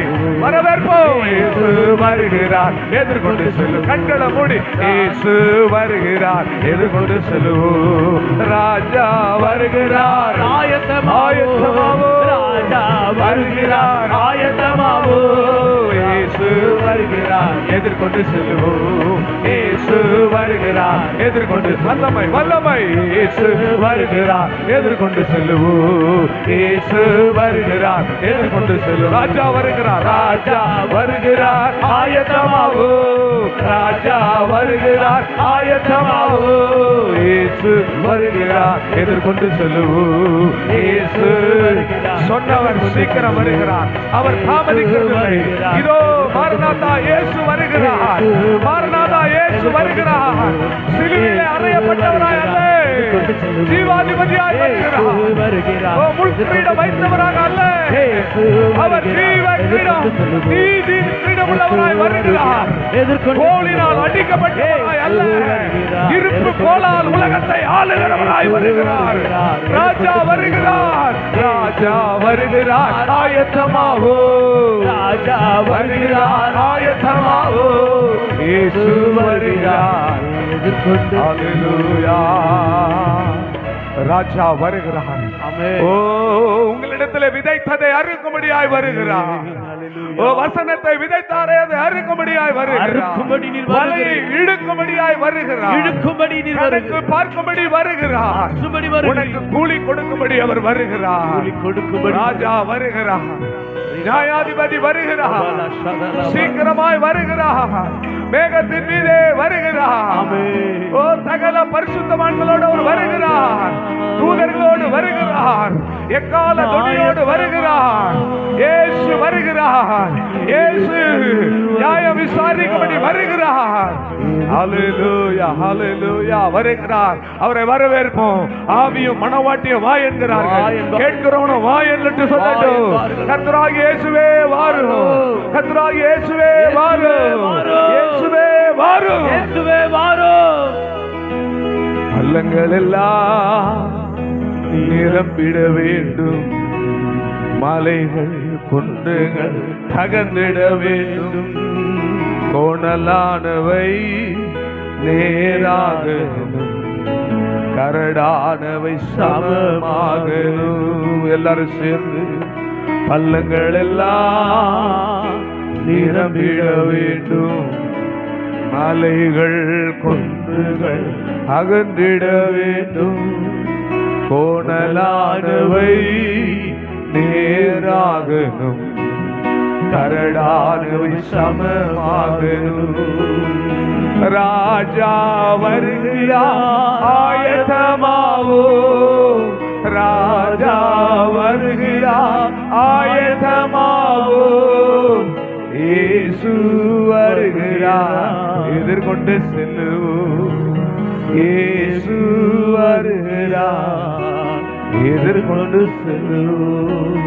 வரவேற்போம், இயேசு வருகிறார் எதிர்கொண்டு செல்லும், கண்களை மூடி இயேசு வருகிறார் எதிர்கொண்டு செல்லுவோம், ராஜா வருகிறார் ஆயத்தமாவோ, ராஜா வருகிறார் ஆயத்தமாவோ, இயேசு வருகிறார் எதிர்கொண்டு செல்லுவோம், இயேசு வருகிறார் எதிர்கொண்டு வல்லமை வல்லமை, இயேசு வருகிறார் எதிர்கொண்டு செல்லுவோம், இயேசு வருகிறார் எதிர்கொண்டு செல்லும், ராஜா வருகிறார், ராஜா வருகிறார் ஆயத்தமாவோ, ராஜா வருகிறார் ஆயத்தமாவோ, இயேசு வருகிறார் எதிர்கொண்டு செல்லுவோம், இயேசு சொன்னவர் சீக்கிரம் வருகிறார், அவர் தாமதிக்கவில்லை, இதோ மாரநாதா இயேசு வருகிறார், மாரநாதா இயேசு வருகிறார், சிலுவையிலே அறையப்பட்டவராய் அல்ல, ஜீவாதிபதியாய் வருகிறார், முள்கிரீடம் வைத்தவராக அல்ல, அவர் ஜீவ கிரீடம் நீதி கிரீடம் உள்ளவராய் வருகிறார், கோலினால் அடிக்கப்பட்டவராய் அல்ல, இருப்பு கோலால் உலகத்தை ஆளுகிறவராய் வருகிறார், ராஜா வருகிறார், ராஜா வருகிறார் ஆயத்தமாவோ, ராஜா வருகிறார் ஆயத்தமாவோ, இயேசு வருகிறார் எதிர்கொண்டு, அல்லேலூயா, ராஜா வருகிறார், ஓ உங்களிடத்தில் விதைத்ததை அறுக்கும்படியாய் வருகிறார், ஓ வசனத்தை விதைத்தாரே அதை அறுக்கும்படியாய் வருகிறார், வலையை இழுக்கும்படியாய் வருகிறார், இழுக்கும்படி நீர் பார்க்கும்படி வருகிறார், உனக்கு கூலி கொடுக்கும்படி அவர் வருகிறார், ராஜா வருகிறார், நியாயாதிபதி வருகிறார், சீக்கிரமாய் வருகிறார், மேகத்தின் மீதே வருகிறார், ஓ சகல பரிசுத்தவான்களோடு அவர் வருகிறார், தூதர்களோடு வருகிறார், எக்கால துணியோடு வருகிறார், இயேசு வருகிறார், இயேசு நியாயம் விசாரிக்கும்படி வருகிறார், ஹல்லேலூயா ஹல்லேலூயா வருகிறார், அவரை வரவேற்போம், ஆவியும் மனவாட்டியும் வா என்கிறார்கள், கேட்கிறவனும் வா என்று சொல்லட்டும், கர்த்தராகிய இயேசுவே வாரும், கர்த்தராகிய இயேசுவே வாரும், இயேசுவே வாரும், இயேசுவே வாரும், பள்ளங்கள் எல்லாம் நிரம்பிட வேண்டும், மலைகள் குன்றுகள் தகர்ந்திட வேண்டும், கோணலானவை நேராகணும், கரடானவை சமமாகணும். எல்லாரும் சேர்ந்து பள்ளங்கள் எல்லாம் நிரம்பிட வேண்டும், மலைகள் குன்றுகள் அகன்றிட வேண்டும், கோணலானவை நேராகணும், கரடானவை சமமாகணும். ராஜா வருகிறார் ஆயத்தமாவோ, ராஜா வருகிறார் ஆயத்தமாவோ, இயேசு வருகிறார் எதிர்கொண்டு செல்லுவோம், இயேசு வருகிறார் எதிர்கொண்டு செல்லுவோம்.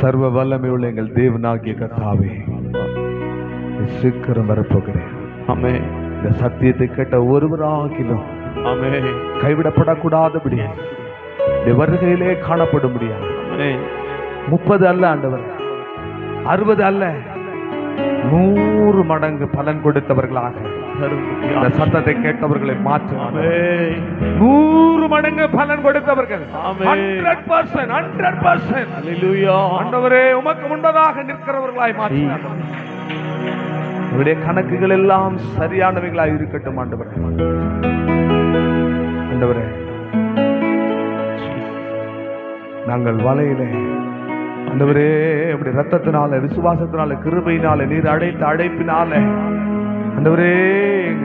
சர்வ வல்லமை உள்ள எங்கள் தேவனாகிய கர்த்தாவே, சீக்கிரம் வரப்போகிறேன். ஆமென். இந்த சத்தியத்தை கேட்ட ஒருவராகிலும் ஆமென் கைவிடப்படக்கூடாதபடி இந்த வருகையிலே காணப்பட முடியாது. 30 அல்ல ஆண்டவர், 60 அல்ல, 100 மடங்கு பலன் கொடுத்தவர்களாக இந்த சத்தத்தை கேட்டவர்களை மாற்றுவாங்க. 100 மடங்கு பலன் கொடுத்தவர்கள் 100%. ஆண்டவரே, உமக்கு முன்பதாக நிற்கிறவர்களாய் மாற்றுவாங்க. அவருடைய கணக்குகள் எல்லாம் சரியானவைகளாய் இருக்கட்டும். ஆண்டவரே, ஆண்டவரே, நாங்கள் வலையிலே ஆண்டவரே அப்படி ரத்தத்தினால, விசுவாசத்தினால, கிருபையினால, நீர் அழைத்த அழைப்பினால ஆண்டவரே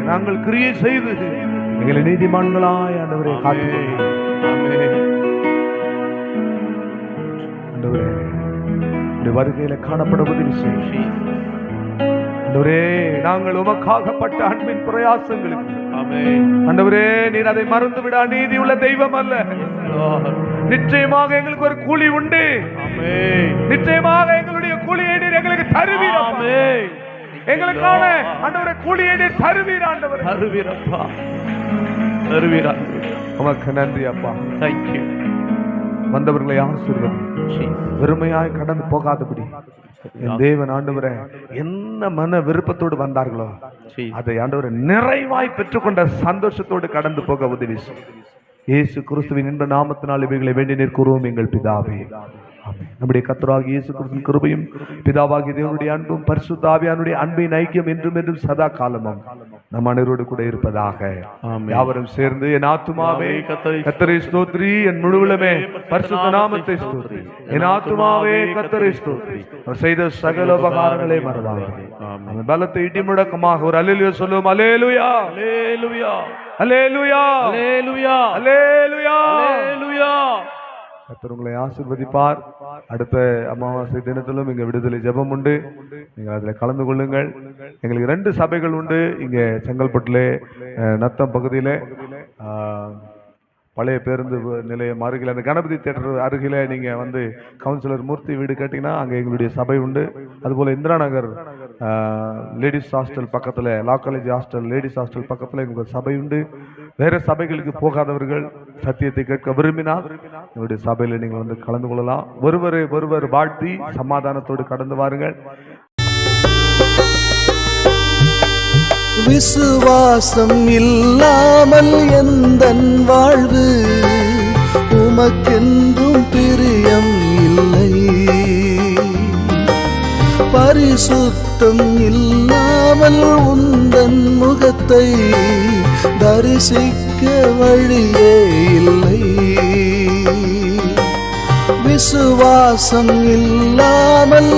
நாங்கள் கிரியை செய்து எங்களை நீதிமான்களாய் ஆண்டவரே காத்துக்கொள்ளும். ஆண்டவரே, இந்த வருகையில காணப்படுவது விஷயம் ஆண்டவரே, நாங்கள் உமக்காகப்பட்ட அன்பின் பிரயாசங்களுக்கு ஆண்டவரே நீர் அதை மறந்து விடா. நீதி உள்ள தெய்வம் அல்ல. நிச்சயமாக எங்களுக்கு ஒரு கூலி உண்டு. நிச்சயமாக எங்களுடைய கூலியை நீர் எங்களுக்கு தருவீர். எங்களுக்கான ஆண்டவரே கூலியை நீர் தருவீர். ஆண்டவரே தருவீரப்பா, தருவீரா. உமக்கு நன்றி அப்பா. தேங்க்யூ. வந்தவர்களை ஆசீர்வதி, வெறுமையாய் கடந்து போகாதபடி என் தேவன் ஆண்டவரே என்ன மன விருப்பத்தோடு வந்தார்களோ அதை ஆண்டவரே நிறைவாய் பெற்றுக்கொண்ட சந்தோஷத்தோடு கடந்து போக உதவி இயேசு கிறிஸ்துவின் இன்ப நாமத்தினால் இவைகளை வேண்டி நிற்கிறோம் எங்கள் பிதாவே. நம்முடைய கர்த்தராகிய இயேசு கிறிஸ்துவின் கிருபையும் பிதாவாகிய தேவனுடைய அன்பும் பரிசுத்த ஆவியானுடைய அன்பின் ஐக்கியம் என்றும் என்றும் சதா காலமும் நம் அனைவரோடு கூட இருப்பதாக. யாவரும் சேர்ந்து என் ஆத்துமாவே கர்த்தரை ஸ்தோத்திரி, என் முழுவலுமே பரிசுத்த நாமத்தை ஸ்தோத்திரி, என் ஆத்துமாவே கர்த்தரை ஸ்தோத்திரி, அவர் செய்த சகல உபகாரங்களை மறவாதே. அவன் பலத்தை இடி முழக்கமாக ஒரு அல்லேலூயா சொல்லுவோம். அல்லேலூயா, அல்லேலூயா, அல்லேலூயா, அல்லேலூயா, அல்லேலூயா, அல்லேலூயா. கர்த்தர் உங்களை ஆசீர்வதிப்பார். அடுத்த அமாவாசை தினத்திலும் இங்க விடுதலை ஜெபம் உண்டு, நீங்க அதுல கலந்து கொள்ளுங்கள். எங்களுக்கு 2 சபைகள் உண்டு இங்க செங்கல்பட்டுல, நத்தம் பகுதியில, பழைய பேருந்து நிலையம் அருகில், அந்த கணபதி தியேட்டர் அருகில நீங்க வந்து கவுன்சிலர் மூர்த்தி வீடு கேட்டீங்கன்னா அங்க எங்களுடைய சபை உண்டு. அதுபோல இந்திரா நகர் லேடிஸ் ஹாஸ்டல் பக்கத்துல, லா காலேஜ் ஹாஸ்டல் லேடிஸ் ஹாஸ்டல் பக்கத்துல எங்களுக்கு சபை உண்டு. வேற சபைகளுக்கு போகாதவர்கள் சத்தியத்தை கேட்க விரும்பினால் எங்களுடைய சபையில நீங்கள் வந்து கலந்து கொள்ளலாம். ஒருவர் வாழ்த்தி சமாதானத்தோடு கடந்து வாருங்கள்.
விசுவாசம் இல்லாமல் எந்தன் வாழ்வு உமக்கென்றும் பிரியம் இல்லை. பரிசுத்தம் இல்லாமல் உந்தன் முகத்தை தரிசிக்க வழியே இல்லை. விசுவாசம் இல்லாமல்